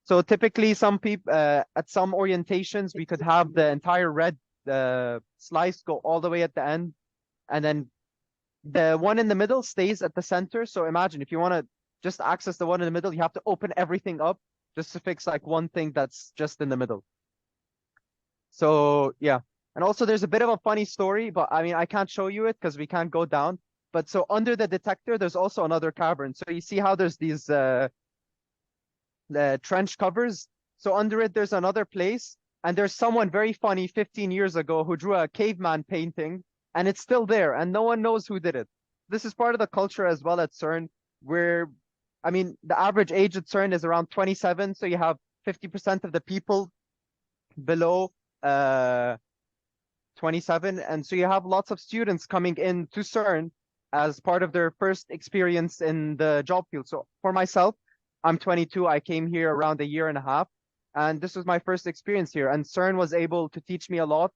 So typically, some people at some orientations, we could have the entire red slice go all the way at the end, and then the one in the middle stays at the center. So imagine if you want to just access the one in the middle, you have to open everything up just to fix like one thing that's just in the middle. So yeah. And also there's a bit of a funny story, but I mean, I can't show you it because we can't go down. But so under the detector, there's also another cavern. So you see how there's these the trench covers. So under it, there's another place. And there's someone very funny 15 years ago who drew a caveman painting, and it's still there, and no one knows who did it. This is part of the culture as well at CERN, where, I mean, the average age at CERN is around 27, so you have 50% of the people below 27, and so you have lots of students coming in to CERN as part of their first experience in the job field. So for myself, I'm 22, I came here around a year and a half, and this was my first experience here, and CERN was able to teach me a lot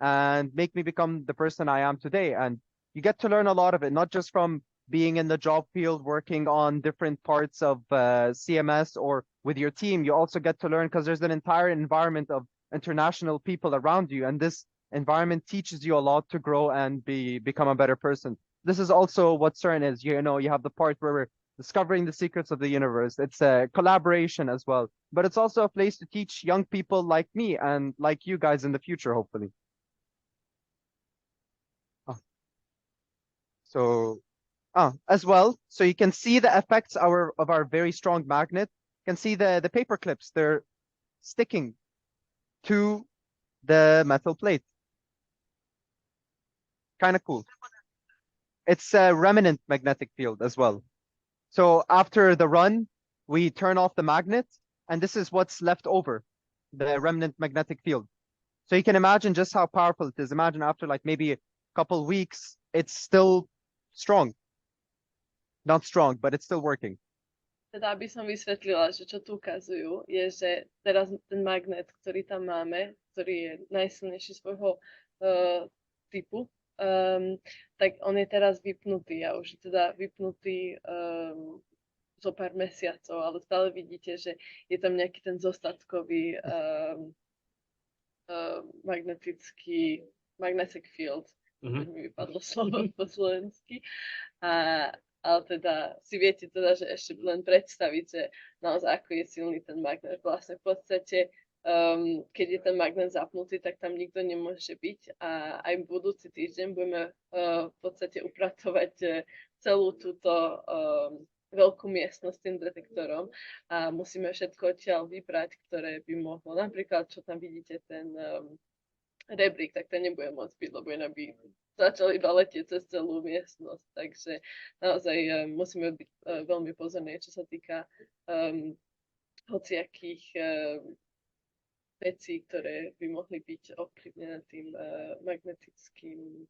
and make me become the person I am today. And you get to learn a lot of it, not just from being in the job field, working on different parts of CMS or with your team. You also get to learn because there's an entire environment of international people around you. And this environment teaches you a lot to grow and become a better person. This is also what CERN is. You know, you have the part where we're discovering the secrets of the universe. It's a collaboration as well, but it's also a place to teach young people like me and like you guys in the future, hopefully. So, as well, so you can see the effects of our very strong magnet. You can see the paper clips, they're sticking to the metal plate. Kind of cool. It's a remnant magnetic field as well. So after the run, we turn off the magnet, and this is what's left over, the remnant magnetic field. So you can imagine just how powerful it is. Imagine after like maybe a couple weeks, it's still strong. Not strong, but it's still working. Teda aby som vysvetlila, že čo tu ukazujú, je, že teraz ten magnet, ktorý tam máme, ktorý je najsilnejší svojho typu, tak on je teraz vypnutý a už je teda vypnutý zo pár mesiacov, ale stále vidíte, že je tam nejaký ten zostatkový magnetic field, mi vypadlo slovo po slovensky. Ale teda si viete teda, že ešte len predstaviť, že naozaj ako je silný ten magnet. Vlastne v podstate, keď je ten magnet zapnutý, tak tam nikto nemôže byť a aj budúci týždeň budeme v podstate upratovať celú túto veľkú miestnosť tým detektorom a musíme všetko odtiaľ vybrať, ktoré by mohlo. Napríklad, čo tam vidíte, ten rebrík, tak ten nebude môcť byť, lebo inak by začali iba letieť cez celú miestnosť. Takže naozaj musíme byť veľmi pozorní, čo sa týka hociakých vecí, ktoré by mohli byť ovplyvnené tým magnetickým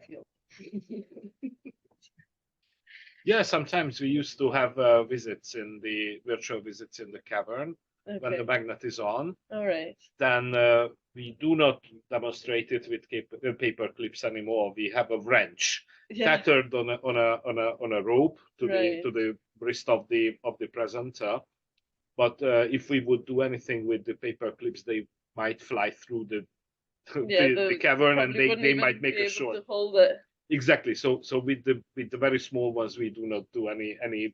fieldom. Yeah, sometimes we used to have visits in the virtual visits in the cavern. When the magnet is on, all right. Then we do not demonstrate it with paper clips anymore. We have a wrench tethered on a rope to the wrist of the presenter. But if we would do anything with the paper clips, they might fly through the cavern and they might make a short. Exactly. So with the very small ones, we do not do any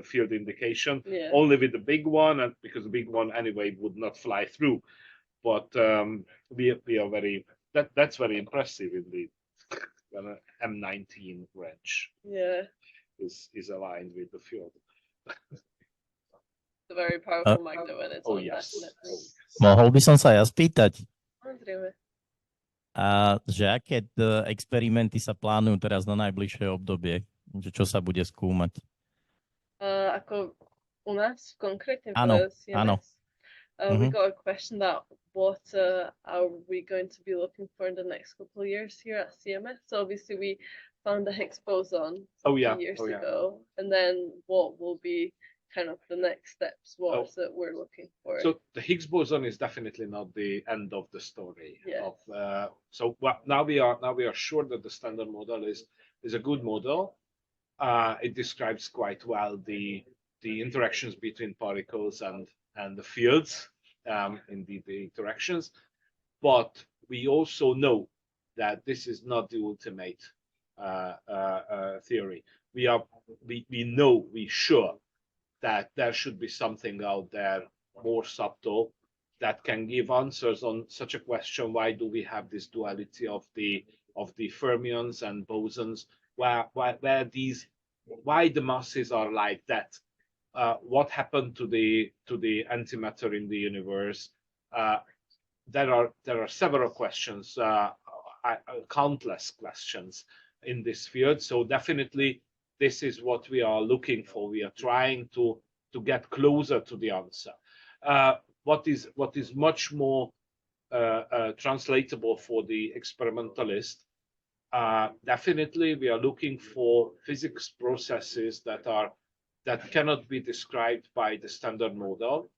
field indication. Only with the big one, and because the big one anyway would not fly through. But we are very that's very impressive indeed. When an M19 wrench is aligned with the field. It's a very powerful magnet when it's on yes. that. Mohol by som sa ja spýtať, Andrea. že aké experimenty sa plánujú teraz na najbližšie obdobie? Že čo sa bude skúmať? Ako u nás konkrétne Áno, v CMS? áno. We got a question that what are we going to be looking for in the next couple of years here at CMS? So obviously we found the Higgs boson a few years ago, and then what will be kind of the next steps that we're looking for? So the Higgs boson is definitely not the end of the story. Yes. Now we are sure that the standard model is a good model. It describes quite well the interactions between particles and the fields, indeed the interactions. But we also know that this is not the ultimate theory. We're sure that there should be something out there more subtle that can give answers on such a question: why do we have this duality of the fermions and bosons? Why the masses are like that? What happened to the antimatter in the universe? There are several questions, countless questions in this field. So definitely, this is what we are looking for. We are trying to get closer to the answer. What is much more translatable for the experimentalist? Definitely, we are looking for physics processes that cannot be described by the standard model,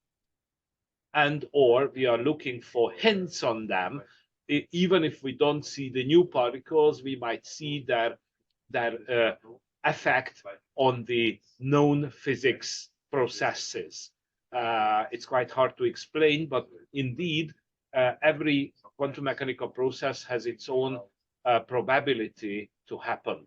or we are looking for hints on them. Even if we don't see the new particles, we might see their effect on the known physics processes. It's quite hard to explain, but indeed, every quantum mechanical process has its own probability to happen.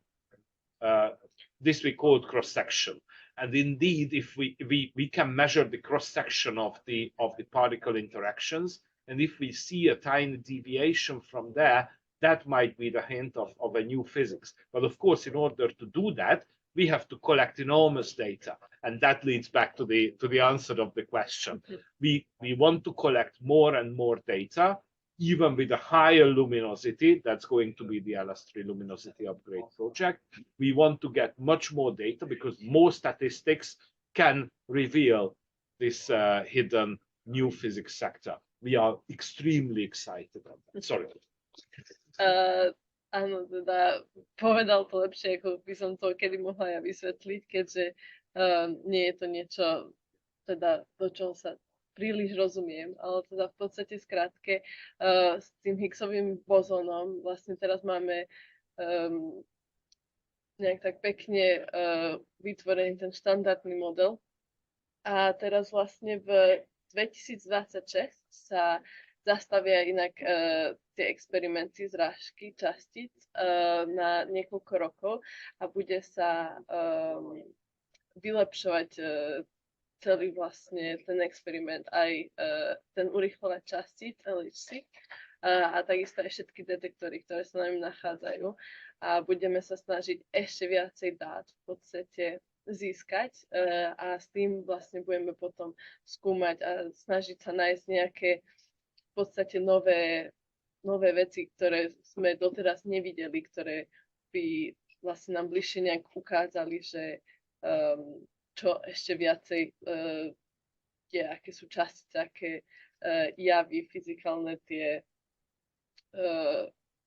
This we call cross-section. And indeed, if we can measure the cross-section of the particle interactions, and if we see a tiny deviation from there, that might be the hint of a new physics. But of course, in order to do that, we have to collect enormous data, and that leads back to the answer of the question. We want to collect more and more data, even with a higher luminosity. That's going to be the LS3 luminosity upgrade project. We want to get much more data because more statistics can reveal this hidden new physics sector. We are extremely excited about that. Sorry. Áno, teda povedal to lepšie, ako by som to kedy mohla ja vysvetliť, keďže Nie je to niečo, teda do čoho sa príliš rozumiem, ale teda v podstate skrátke s tým Higgsovým bozónom vlastne teraz máme nejak tak pekne vytvorený ten štandardný model. A teraz vlastne v 2026 sa zastavia inak tie experimenty zrážky častíc na niekoľko rokov a bude sa vylepšovať celý vlastne ten experiment, aj ten urýchľovať častíc LHC a takisto aj všetky detektory, ktoré sa na ňom nachádzajú. A budeme sa snažiť ešte viacej dát v podstate získať a s tým vlastne budeme potom skúmať a snažiť sa nájsť nejaké v podstate nové veci, ktoré sme doteraz nevideli, ktoré by vlastne nám bližšie nejak ukázali, že čo ešte viacej je, aké sú častice, aké javy, fyzikálne tie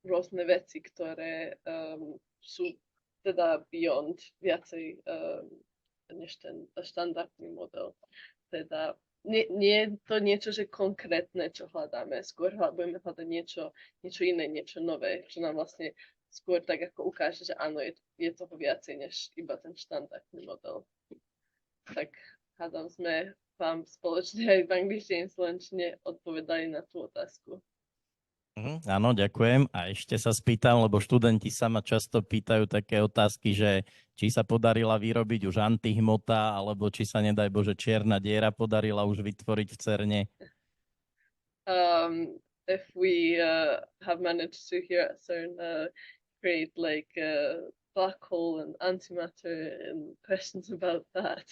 rôzne veci, ktoré sú teda beyond viacej než ten štandardný model. Teda nie je to niečo, že konkrétne, čo hľadáme. Skôr budeme hľadať niečo iné, niečo nové, čo nám vlastne skôr tak ako ukáže, že áno, je toho viacej než iba ten štandardný model. Tak hádam, sme vám spoločne aj v angličtine, slovenčine odpovedali na tú otázku. Áno, ďakujem. A ešte sa spýtam, lebo študenti sa ma často pýtajú také otázky, že či sa podarila vyrobiť už antihmota, alebo či sa, nedaj Bože, čierna diera podarila už vytvoriť v CERNe. If we have managed to here at CERN create like a black hole and antimatter and questions about that.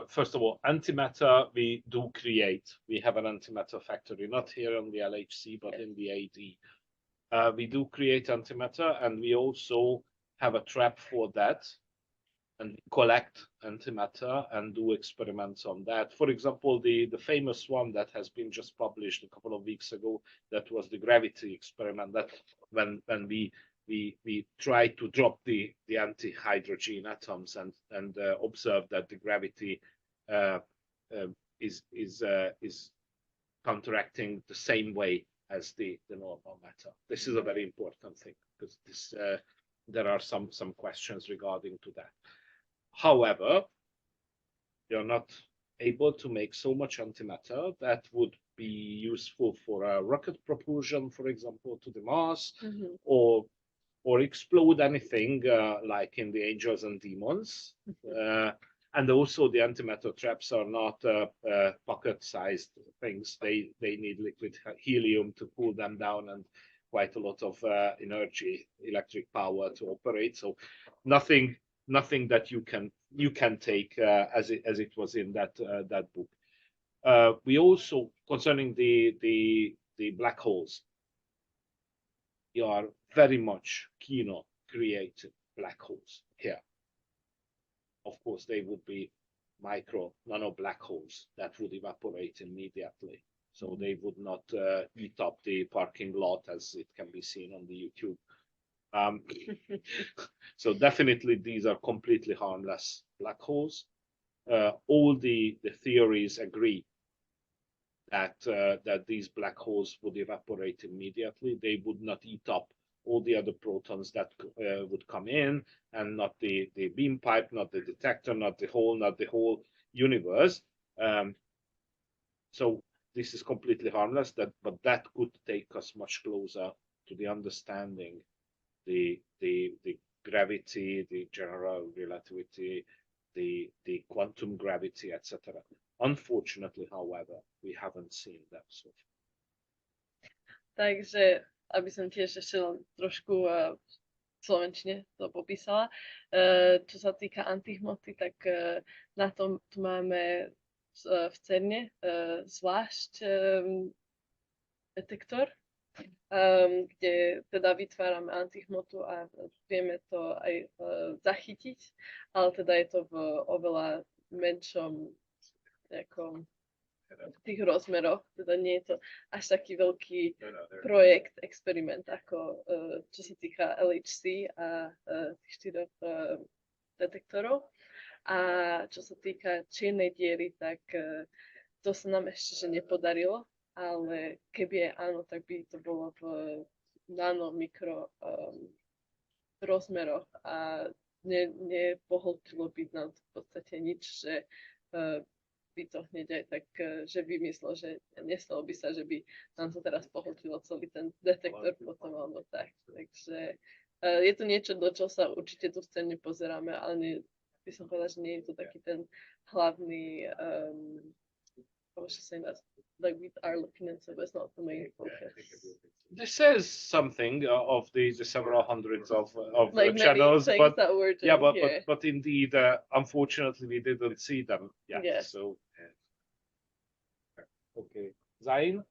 First of all, antimatter we do create. We have an antimatter factory, not here on the LHC, but in the AD. We do create antimatter, and we also have a trap for that, and collect antimatter and do experiments on that. For example, the famous one that has been just published a couple of weeks ago, that was the gravity experiment. That when we try to drop the anti-hydrogen atoms and observe that the gravity is counteracting the same way as the normal matter. This is a very important thing because there are some questions regarding to that. However, you're not able to make so much antimatter that would be useful for a rocket propulsion, for example, to the Mars, or explode anything like in the Angels and Demons. And also the antimatter traps are not pocket-sized things. They need liquid helium to cool them down and quite a lot of energy, electric power to operate. So nothing that you can take as it was in that book. We also, concerning the black holes, you are very much keen on creating black holes here. Of course, they would be nano black holes that would evaporate immediately. So they would not eat up the parking lot as it can be seen on the YouTube. So definitely these are completely harmless black holes. All the theories agree that these black holes would evaporate immediately. They would not eat up all the other protons that would come in, and not the beam pipe, not the detector, not the whole universe. So this is completely harmless. But that could take us much closer to the understanding the gravity, the general relativity, the quantum gravity, etc. Unfortunately, however, we haven't seen that so far. Takže, aby som tiež ešte len trošku v slovenčine to popísala, čo sa týka antihmoty, tak na tom tu máme v CERNe zvlášť detektor, kde teda vytvárame antihmotu a vieme to aj zachytiť, ale teda je to v oveľa menšom v tých rozmeroch, teda nie je to až taký veľký projekt, experiment, ako čo sa týka LHC a tých 4 detektorov. A čo sa týka čiernej diery, tak to sa nám ešte že nepodarilo, ale keby je áno, tak by to bolo v nano, mikro rozmeroch a nepohltilo by nám to v podstate nič, že by to hneď aj tak, že vymyslel, že nestalo by sa, že by nám to teraz pohltilo celý ten detektor potom alebo tak. Takže je to niečo, do čo sa určite tu v scéne pozeráme, ale by som povedala, že nie je to taký ten hlavný how should I say that? Like we are looking into, but it's not the main focus. This is something of the several hundreds of Like channels, maybe things but that we're doing yeah, here. but indeed, unfortunately, we didn't see them yet. Yes. So, okay, Zein.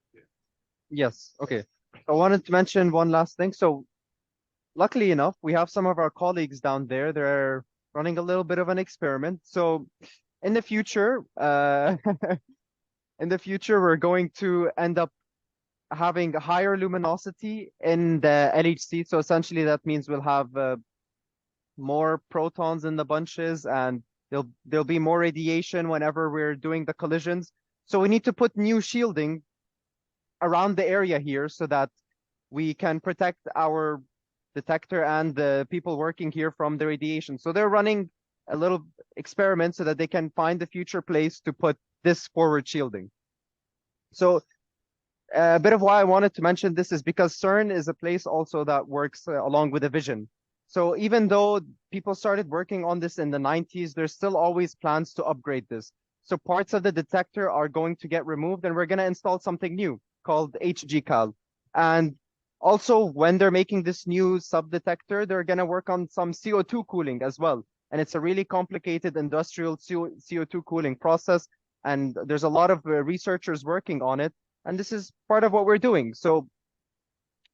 Yes. Okay. I wanted to mention one last thing. So luckily enough, we have some of our colleagues down there. They're running a little bit of an experiment. So in the future, we're going to end up having higher luminosity in the LHC. So essentially that means we'll have more protons in the bunches and there'll be more radiation whenever we're doing the collisions. So we need to put new shielding around the area here so that we can protect our detector and the people working here from the radiation. So they're running a little experiment so that they can find the future place to put this forward shielding. So a bit of why I wanted to mention this is because CERN is a place also that works along with the vision. So even though people started working on this in the 90s, there's still always plans to upgrade this. So parts of the detector are going to get removed and we're going to install something new called HGCAL. And also when they're making this new sub-detector, they're going to work on some CO2 cooling as well. And it's a really complicated industrial CO2 cooling process. And there's a lot of researchers working on it. And this is part of what we're doing. So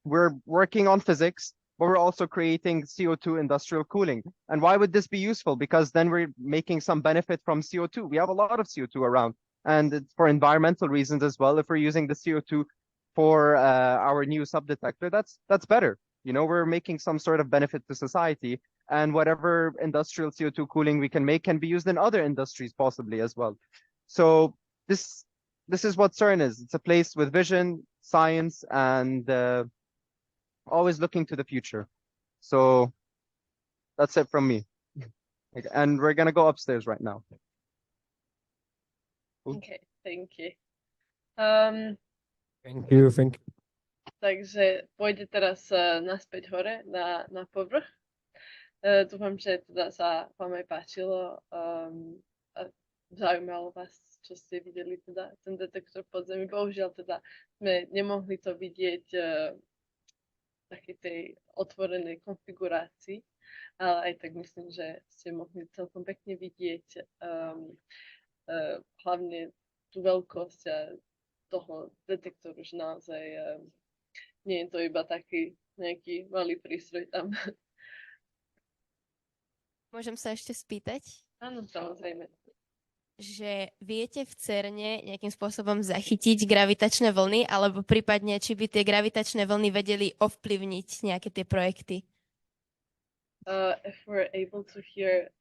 we're working on physics, but we're also creating CO2 industrial cooling. And why would this be useful? Because then we're making some benefit from CO2. We have a lot of CO2 around, and it's for environmental reasons as well. If we're using the CO2 for our new sub-detector, that's better. You know, we're making some sort of benefit to society, and whatever industrial CO2 cooling we can make can be used in other industries possibly as well. So this is what CERN is. It's a place with vision, science, and always looking to the future. So that's it from me. And we're gonna go upstairs right now. Okay, thank you. Thank you. Takže pôjde teraz naspäť hore na povrch. Dúfam, že teda sa vám aj páčilo a zaujímalo vás, čo ste videli teda ten detektor pod zemi. Bohužiaľ teda sme nemohli to vidieť v takej tej otvorenej konfigurácii, ale aj tak myslím, že ste mohli celkom pekne vidieť hlavne tú veľkosť toho detektoru, že naozaj nie je to iba taký nejaký malý prístroj tam. Môžem sa ešte spýtať? Áno, samozrejme. Že viete v CERNe nejakým spôsobom zachytiť gravitačné vlny, alebo prípadne, či by tie gravitačné vlny vedeli ovplyvniť nejaké tie projekty? If we're able to hear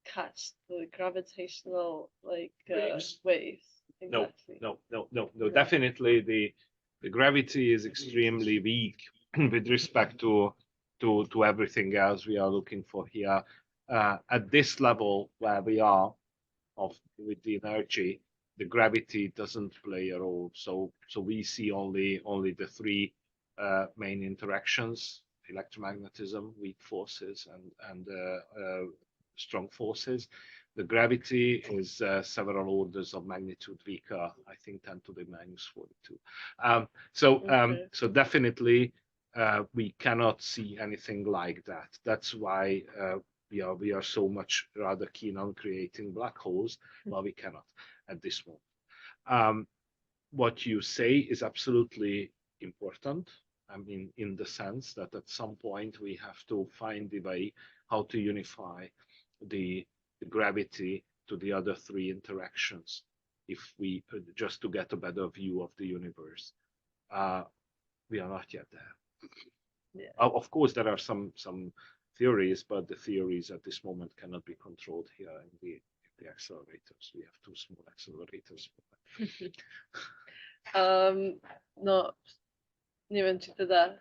catch the gravitational waves. Exactly. No. Definitely the gravity is extremely weak with respect to everything else we are looking for here. At this level where we are with the energy, the gravity doesn't play a role. So we see only the three main interactions: electromagnetism, weak forces, and strong forces. The gravity is several orders of magnitude weaker, I think 10 to the minus 42. So definitely we cannot see anything like that. That's why we are so much rather keen on creating black holes, but we cannot at this moment. What you say is absolutely important. I mean, in the sense that at some point we have to find the way how to unify the gravity to the other three interactions, if we just to get a better view of the universe. We are not yet there. Yeah. Of course, there are some theories, but the theories at this moment cannot be controlled here in the accelerators. We have too small accelerators. No, neviem, či teda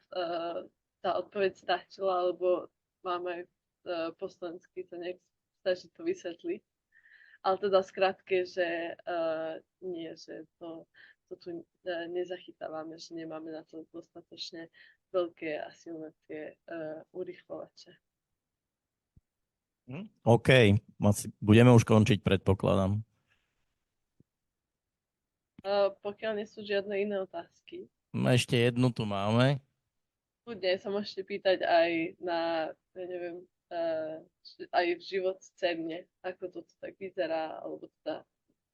tá odpoveď stačila, alebo máme po slovensky sa nejak snažiť to vysvetliť. Ale teda skrátke, že nie, že to tu nezachytávame, že nemáme na to dostatočne veľké a silné tie urýchlovače. OK, budeme už končiť, predpokladám. Pokiaľ nie sú žiadne iné otázky. Ešte jednu tu máme. Kľudne sa môžete pýtať aj na, ja neviem, aj v život v CERNe, ako to tak vyzerá, alebo teda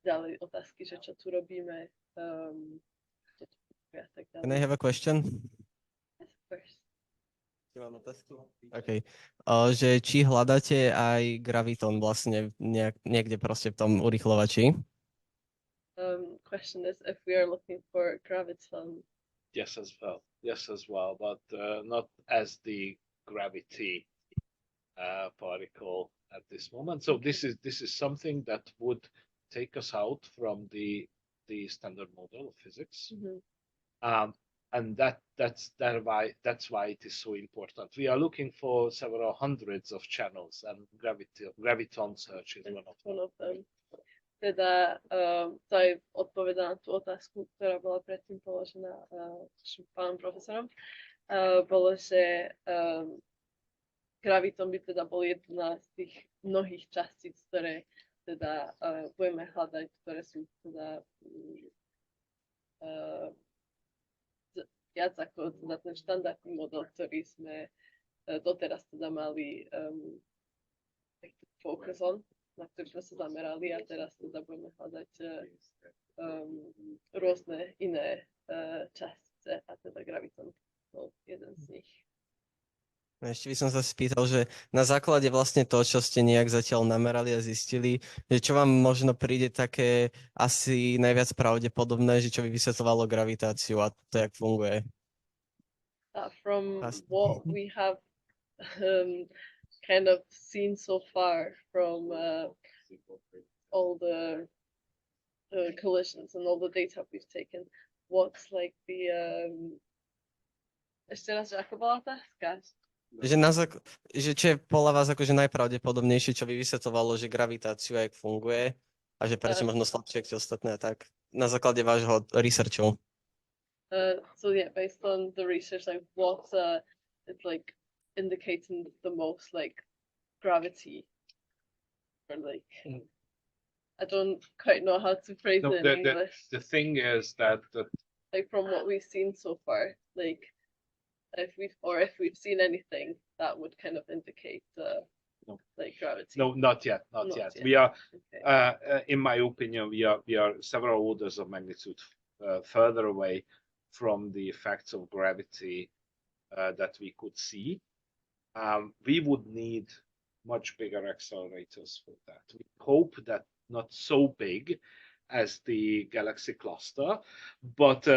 ďalej otázky, že čo tu robíme. Can I have a question? Yes, of course. Mám otázku? OK. Že či hľadáte aj graviton vlastne niekde proste v tom urýchlovači? Question is if we are looking for graviton. Yes, as well, but not as the gravity particle at this moment. So this is something that would take us out from the standard model of physics. And that's why it is so important. We are looking for several hundreds of channels, and graviton search is one of them. Teda to aj odpoveda na tú otázku, ktorá bola predtým položená pánom profesorom. Bolo, že graviton by teda bol jedna z tých mnohých častíc, ktoré teda budeme hľadať, ktoré sú teda viac ako teda ten štandardný model, ktorý sme doteraz teda mali focus on, na ktorý sme sa zamerali, a teraz teda budeme hľadať rôzne iné častice, a teda graviton bol jeden z nich. Ešte by som sa spýtal, že na základe vlastne toho, čo ste nejak zatiaľ namerali a zistili, že čo vám možno príde také asi najviac pravdepodobné, že čo by vysvetľovalo gravitáciu a to, jak funguje? From what we have kind of seen so far from all the collisions and all the data we've taken, what's like the ešte raz, že ako bola otázka? Že čo je podľa vás akože najpravdepodobnejšie, čo by vysvetľovalo, že gravitáciu jak funguje a že prečo možno slabšie ako tie ostatné, tak na základe vášho researchu. So yeah, based on the research, like what it's like indicating the most like gravity, or like I don't quite know how to phrase it in English. The thing is that like from what we've seen so far, like if we've seen anything that would kind of indicate like gravity. No, not yet. We are, in my opinion, we are several orders of magnitude further away from the effects of gravity that we could see. We would need much bigger accelerators for that. We hope that not so big as the galaxy cluster, but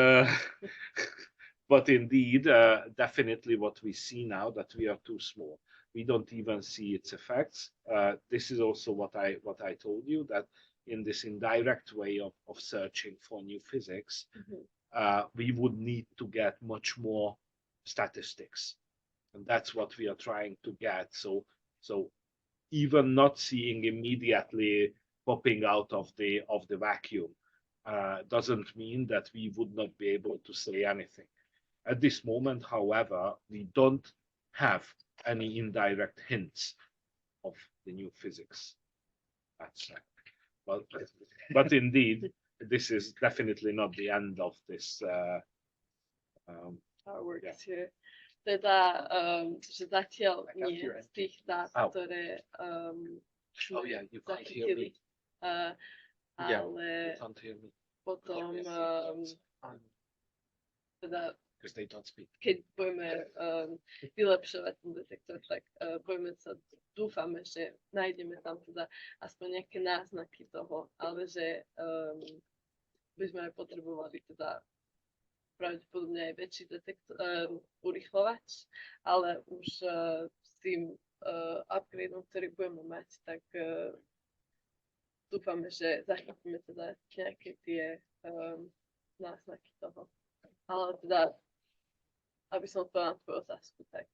but indeed, definitely what we see now, that we are too small. We don't even see its effects. This is also what I told you, that in this indirect way of searching for new physics, we would need to get much more statistics, and that's what we are trying to get. So even not seeing immediately popping out of the vacuum doesn't mean that we would not be able to say anything. At this moment, however, we don't have any indirect hints of the new physics. But indeed, this is definitely not the end of this. Our work here. Teda, že zatiaľ nie z tých dát, ktoré sme zachytili, ale potom teda keď budeme vylepšovať ten detektor, tak dúfame, že nájdeme tam teda aspoň nejaké náznaky toho, ale že by sme aj potrebovali teda pravdepodobne aj väčší urýchlovač, ale už s tým upgradeom, ktorý budeme mať, tak dúfame, že zachytíme teda nejaké tie náznaky toho. Ale teda, aby som odpovedala na tvoju otázku, tak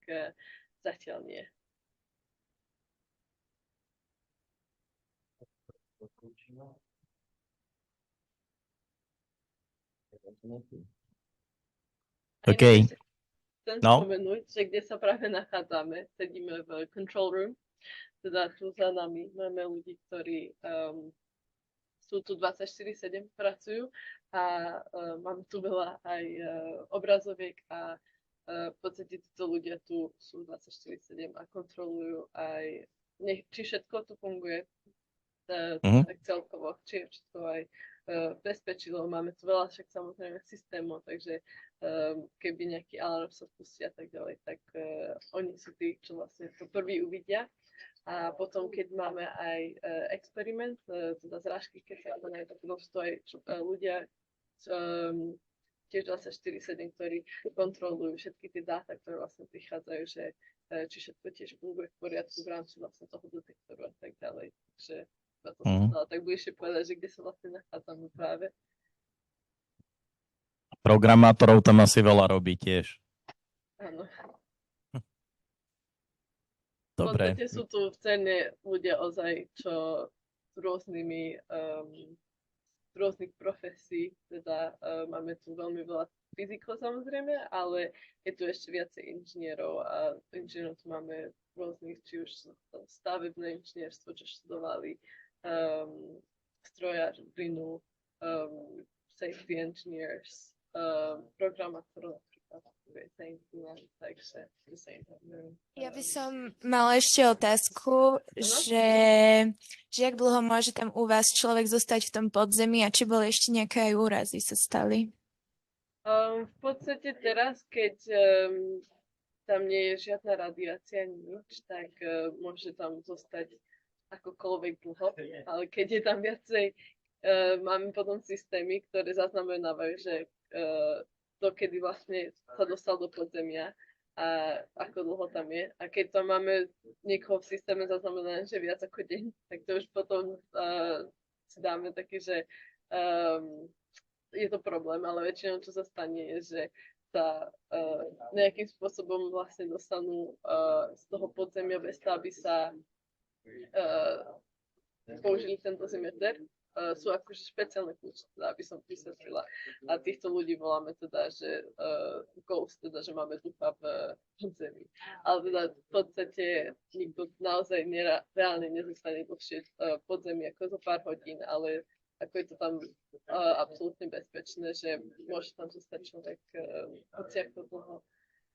zatiaľ nie. OK. Chcem No. spomenúť, že kde sa práve nachádzame, sedíme v control room, teda tu za nami máme ľudí, ktorí sú tu 24/7, pracujú a máme tu veľa aj obrazoviek a v podstate títo ľudia tu sú 24/7 a kontrolujú aj, či všetko tu funguje tak celkovo, či je všetko aj bezpečilo. Máme tu veľa však samozrejme systémov, takže keby nejaký alarm sa spustí a tak ďalej, tak oni sú tí, čo vlastne to prvý uvidia. A potom, keď máme aj experiment, teda zrážky, keď sa konajú, tak sú aj ľudia tiež 24/7, ktorí kontrolujú všetky tie dáta, ktoré vlastne prichádzajú, že či všetko tiež funguje v poriadku v rámci vlastne toho detektoru a tak ďalej. Takže to som chcela tak bližšie povedať, že kde sa vlastne nachádzame práve. Programátorov tam asi veľa robí tiež. Áno. Dobre. V podstate sú tu v cene ľudia ozaj, čo s rôznymi rôznych profesí, teda máme tu veľmi veľa fyzikov samozrejme, ale je tu ešte viacej inžinierov a inžinierov tu máme rôznych, či už stavebné inžinierstvo, čo študovali, strojářinu, safety engineers, programátorov napríklad, Zein, takže Zein. Ja by som mala ešte otázku, že jak dlho môže tam u vás človek zostať v tom podzemí a či boli ešte nejaké aj úrazy sa stali? V podstate teraz, keď tam nie je žiadna radiácia, nič, tak môže tam zostať akokoľvek dlho, ale keď je tam viacej, máme potom systémy, ktoré zaznamenávajú, že dokedy vlastne sa dostal do podzemia a ako dlho tam je. A keď tam máme niekoho v systéme zaznamenané, že viac ako deň, tak to už potom si dáme taký, že je to problém, ale väčšinou čo sa stane je, že sa nejakým spôsobom vlastne dostanú z toho podzemia bez toho, aby sa použili ten dosimeter. Sú akože špeciálne kľúče, teda, aby som vysvetlila. A týchto ľudí voláme teda, že ghost, teda, že máme ducha v podzemí. Ale teda v podstate nikto naozaj reálne nezostane dlhšie v podzemí ako zo pár hodín, ale ako je to tam absolútne bezpečné, že môže tam zostať človek hociako dlho.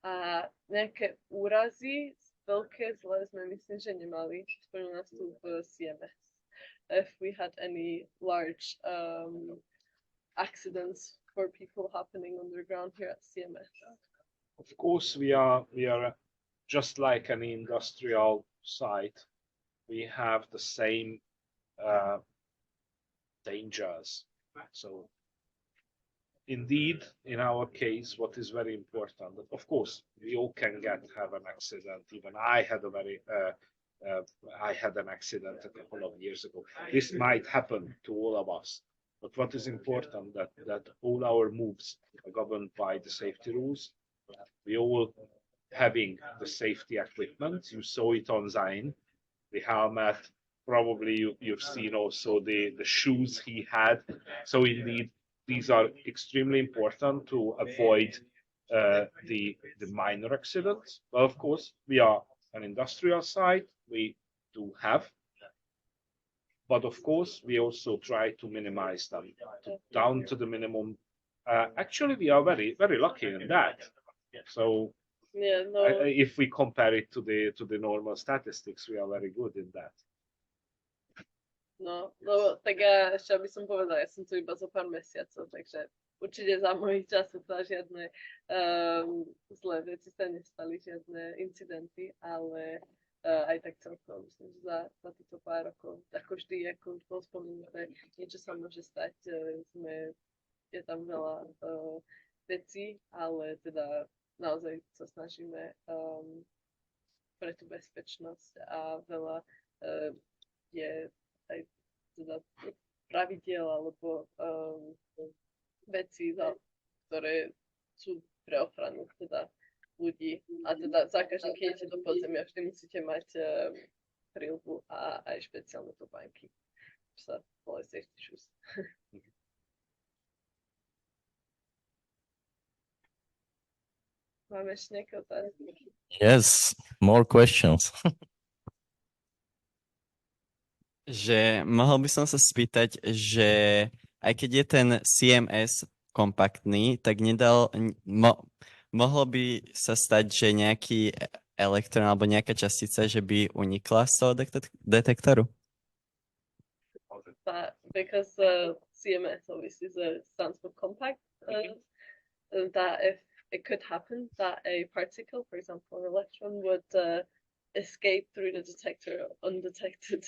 A nejaké úrazy veľké zle sme myslím, že nemali. Aspoň u nás tu v CMS. If we had any large accidents for people happening underground here at CMS. Of course, we are just like an industrial site. We have the same dangers. So, indeed, in our case, what is very important, that of course, we all can have an accident. Even I had I had an accident a couple of years ago. This might happen to all of us. But what is important that all our moves are governed by the safety rules. We all having the safety equipment. You saw it on Zein, the helmet. Probably you've seen also the shoes he had. So indeed, these are extremely important to avoid the minor accidents. Well, of course, we are an industrial site. We do have, but of course, we also try to minimize them down to the minimum. Actually, we are very, very lucky in that. So, yeah, no. If we compare it to the normal statistics, we are very good in that. No, tak ja ešte aby som povedala, ja som tu iba zo pár mesiacov, takže určite za mojich časov sa žiadne zlé veci sa nestali, žiadne incidenty, ale aj tak celkom, myslím, že za týchto pár rokov, ako vždy, ako už bolo spomenuté, niečo sa môže stať, je tam veľa vecí, ale teda naozaj sa snažíme pre tú bezpečnosť a veľa je aj teda pravidiel alebo veci, ktoré sú pre ochranu teda ľudí. A teda za každým, keď idete do podzemia, vždy musíte mať príľbu a aj špeciálne topánky. Čo sa volá safety shoes. Máme ešte nejaké otázky? Yes, more questions. Že mohol by som sa spýtať, že aj keď je ten CMS kompaktný, tak mohlo by sa stať, že nejaký elektrón alebo nejaká častica, že by unikla z toho detektoru? Because CMS obviously stands for compact, that if it could happen that a particle, for example, an electron, would escape through the detector undetected.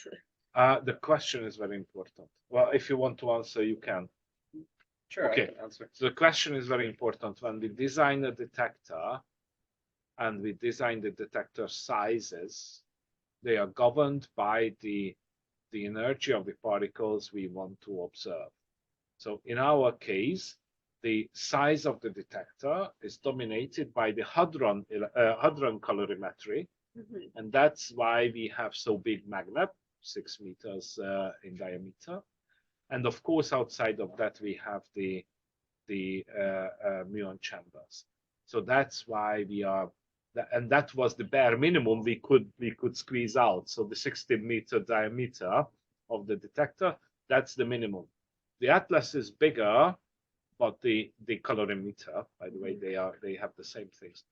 The question is very important. Well, if you want to answer, you can. Sure. Okay. So the question is very important. When we design a detector and we design the detector sizes, they are governed by the energy of the particles we want to observe. So in our case, the size of the detector is dominated by the hadron calorimetry, and that's why we have so big magnet, 6 meters in diameter. And of course, outside of that, we have the muon chambers. So that's why we are, and that was the bare minimum we could squeeze out. So the 16-meter diameter of the detector, that's the minimum. The Atlas is bigger, but the calorimeter, by the way, they have the same things.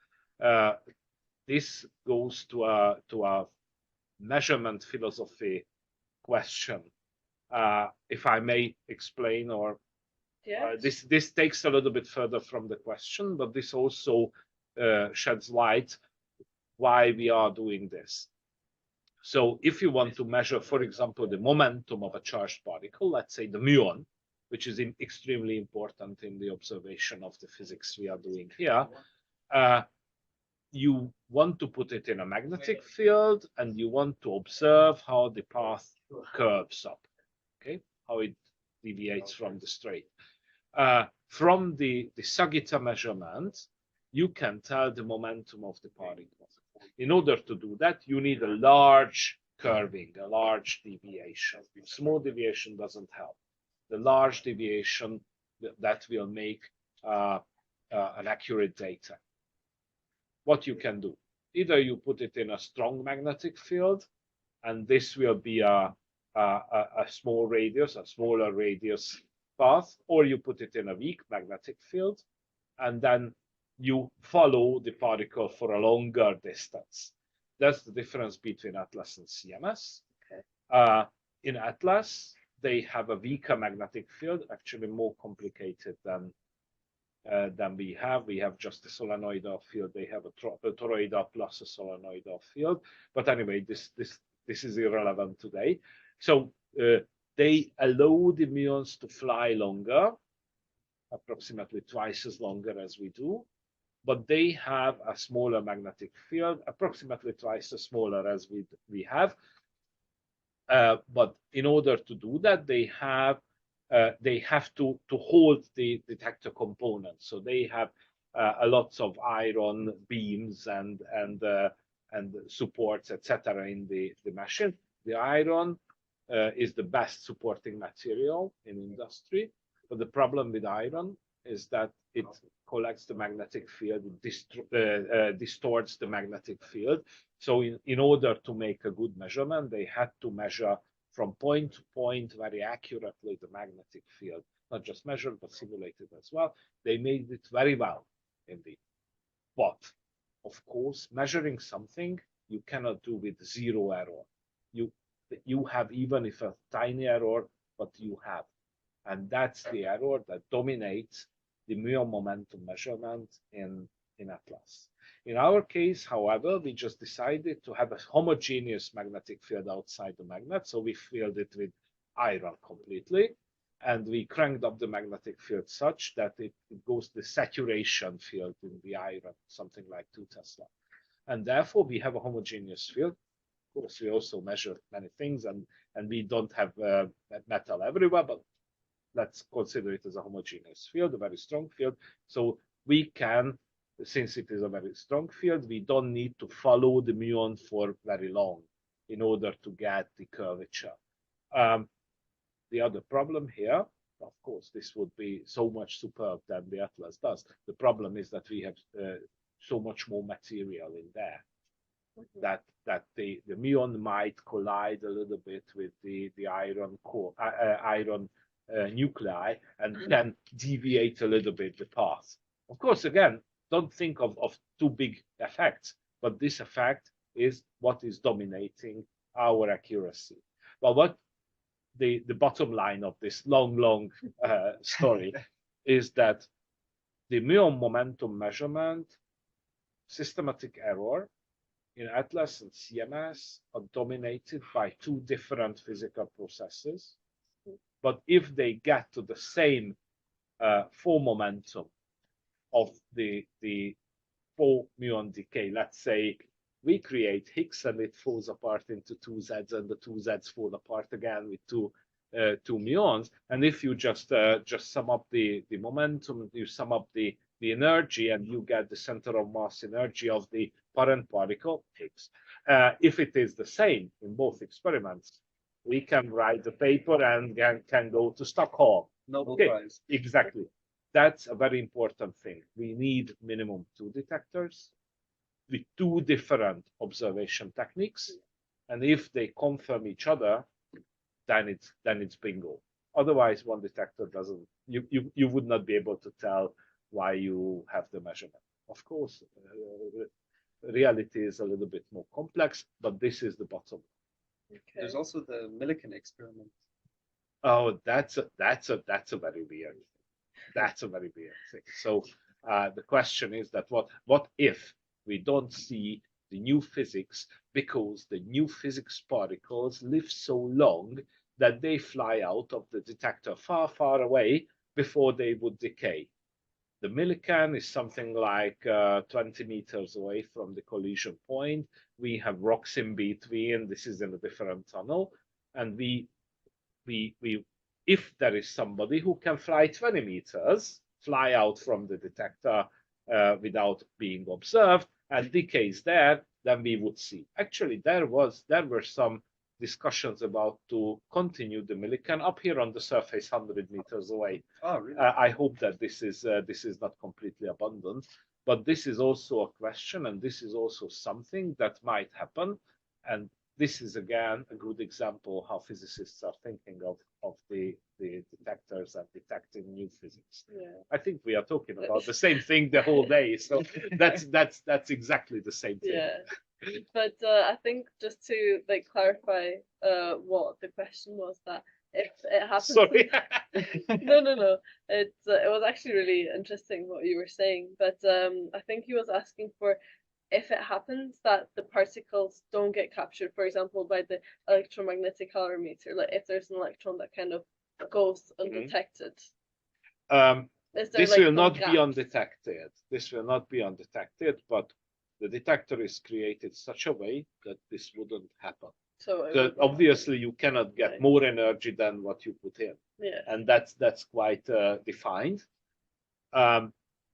This goes to a measurement philosophy question. If I may explain, or this takes a little bit further from the question, but this also sheds light why we are doing this. So if you want to measure, for example, the momentum of a charged particle, let's say the muon, which is extremely important in the observation of the physics we are doing here, you want to put it in a magnetic field and you want to observe how the path curves up, okay? How it deviates from the straight. From the Sagitta measurement, you can tell the momentum of the particle. In order to do that, you need a large curving, a large deviation. Small deviation doesn't help. The large deviation that will make an accurate data. What you can do, either you put it in a strong magnetic field, and this will be a small radius, a smaller radius path, or you put it in a weak magnetic field, and then you follow the particle for a longer distance. That's the difference between Atlas and CMS. Okay. In Atlas, they have a weaker magnetic field, actually more complicated than we have. We have just a solenoidal field. They have a toroidal plus a solenoidal field. But anyway, this is irrelevant today. So they allow the muons to fly longer, approximately twice as longer as we do, but they have a smaller magnetic field, approximately twice as smaller as we have. But in order to do that, they have to hold the detector components. So they have a lots of iron beams and supports, etc. in the machine. The iron is the best supporting material in industry, but the problem with iron is that it collects the magnetic field, distorts the magnetic field. So in order to make a good measurement, they had to measure from point to point very accurately the magnetic field, not just measured, but simulated as well. They made it very well, indeed. But, of course, measuring something you cannot do with zero error. You have even if a tiny error, but you have. And that's the error that dominates the muon momentum measurement in Atlas. In our case, however, we just decided to have a homogeneous magnetic field outside the magnet. So we filled it with iron completely. And we cranked up the magnetic field such that it goes to the saturation field in the iron, something like 2 Tesla. And therefore we have a homogeneous field. Of course, we also measure many things, and we don't have metal everywhere, but let's consider it as a homogeneous field, a very strong field. So we can, since it is a very strong field, we don't need to follow the muon for very long in order to get the curvature. The other problem here, of course, this would be so much superb than the Atlas does. The problem is that we have so much more material in there that the muon might collide a little bit with the iron core, iron nuclei, and can deviate a little bit the path. Of course, again, don't think of too big effects, but this effect is what is dominating our accuracy. Well, what the bottom line of this long story is that the muon momentum measurement, systematic error in Atlas and CMS are dominated by two different physical processes. But if they get to the same full momentum of the full muon decay, let's say we create Higgs and it falls apart into two Zs, and the two Zs fall apart again with two muons. And if you just sum up the momentum, you sum up the energy, and you get the center of mass energy of the parent particle, Higgs. If it is the same in both experiments, we can write the paper and can go to Stockholm. Nobel Okay, Prize. exactly. That's a very important thing. We need minimum 2 detectors with 2 different observation techniques, and if they confirm each other, then it's bingo. Otherwise, one detector doesn't. You would not be able to tell why you have the measurement. Of course, reality is a little bit more complex, but this is the bottom. Okay. There's also the Millikan experiment. Oh, that's a very weird. That's a very weird thing. So the question is that what if we don't see the new physics because the new physics particles live so long that they fly out of the detector far away before they would decay? The Millikan is something like 20 meters away from the collision point. We have rocks in between. This is in a different tunnel, and if there is somebody who can fly 20 meters, fly out from the detector without being observed, and decays there, then we would see. Actually, there were some discussions about to continue the Millikan up here on the surface 100 meters away. Oh, really? I hope that this is not completely abandoned, but this is also a question, and this is also something that might happen. And this is again a good example how physicists are thinking of the detectors and detecting new physics. Yeah. I think we are talking about the same thing the whole day, so that's exactly the same thing. Yeah. But I think just to like clarify what the question was, that if it happens. Sorry. No. It was actually really interesting what you were saying, but I think he was asking for if it happens that the particles don't get captured, for example, by the electromagnetic calorimeter, like if there's an electron that kind of goes undetected. This will not be undetected. This will not be undetected, but the detector is created such a way that this wouldn't happen. So obviously you cannot get more energy than what you put in. Yeah. And that's quite defined.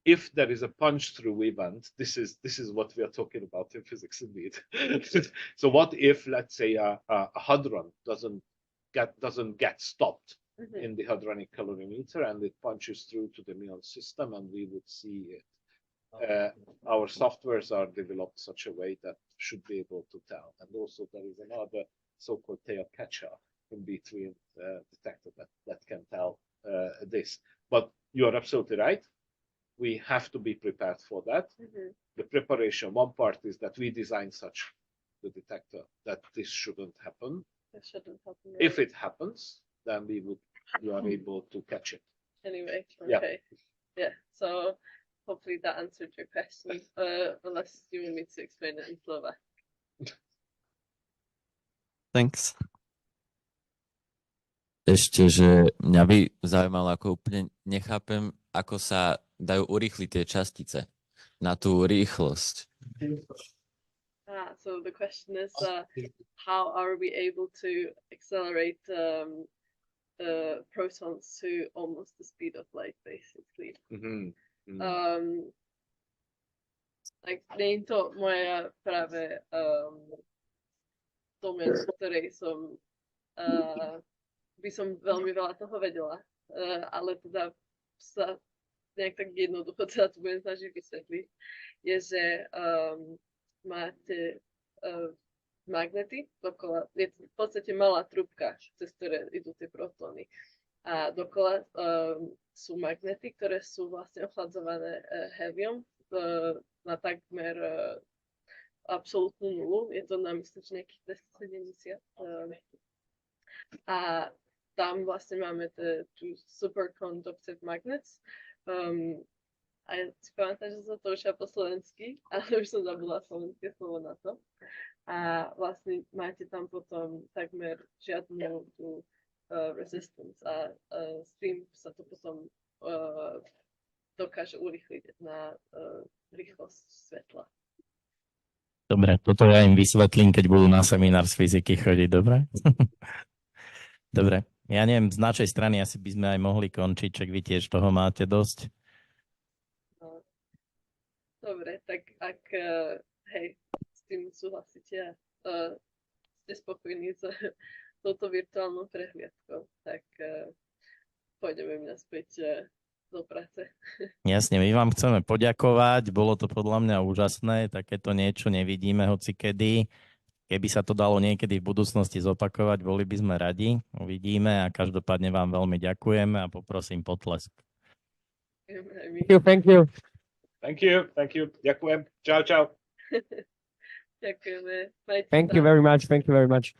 If there is a punch-through event, this is what we are talking about in physics indeed. So what if, let's say, a hadron doesn't get stopped in the hadronic calorimeter, and it punches through to the muon system, and we would see it. Our softwares are developed such a way that should be able to tell. And also there is another so-called tail catcher in between detector that can tell this. But you are absolutely right. We have to be prepared for that. The preparation, one part is that we design such the detector that this shouldn't happen. It shouldn't happen. Right? If it happens, then you are able to catch it. Anyway, okay. Yeah. So hopefully that answered your question, unless you want me to explain it in Slovak. Thanks. Ešte, že mňa by zaujímalo, ako úplne nechápem, ako sa dajú urýchliť tie častice na tú rýchlosť. So the question is, how are we able to accelerate the protons to almost the speed of light, basically? Tak nie je to moja práve domen, z ktorej som by som veľmi veľa toho vedela, ale teda sa nejak tak jednoducho teda to budem snažiť vysvetliť, je, že máte magnety dokola, je to v podstate malá trúbka, cez ktoré idú tie protóny. A dokola sú magnety, ktoré sú vlastne ochladzované hélium na takmer absolútnu nulu. Je to na myslím, že nejakých 270. A tam vlastne máme tu superconductive magnets. A ja si pamätám, že sa to učia po slovensky, ale už som zabudla slovenské slovo na to. A vlastne máte tam potom takmer žiadnu tú resistance a s tým sa to potom dokáže urýchliť na rýchlosť svetla. Dobre, toto ja im vysvetlím, keď budú na seminár z fyziky chodiť, dobre? Dobre, ja neviem, z našej strany asi by sme aj mohli končiť, čak vy tiež toho máte dosť. Dobre, tak ak hej, s tým súhlasíte a ste spokojní s touto virtuálnou prehliadkou, tak pôjdeme naspäť do práce. Jasne, my vám chceme poďakovať, bolo to podľa mňa úžasné, takéto niečo nevidíme hocikedy. Keby sa to dalo niekedy v budúcnosti zopakovať, boli by sme radi, uvidíme a každopádne vám veľmi ďakujeme a poprosím potlesk. Thank you. Thank you. Ďakujem. Čau. Ďakujeme. Majte Thank sa. you very much. Thank you very much.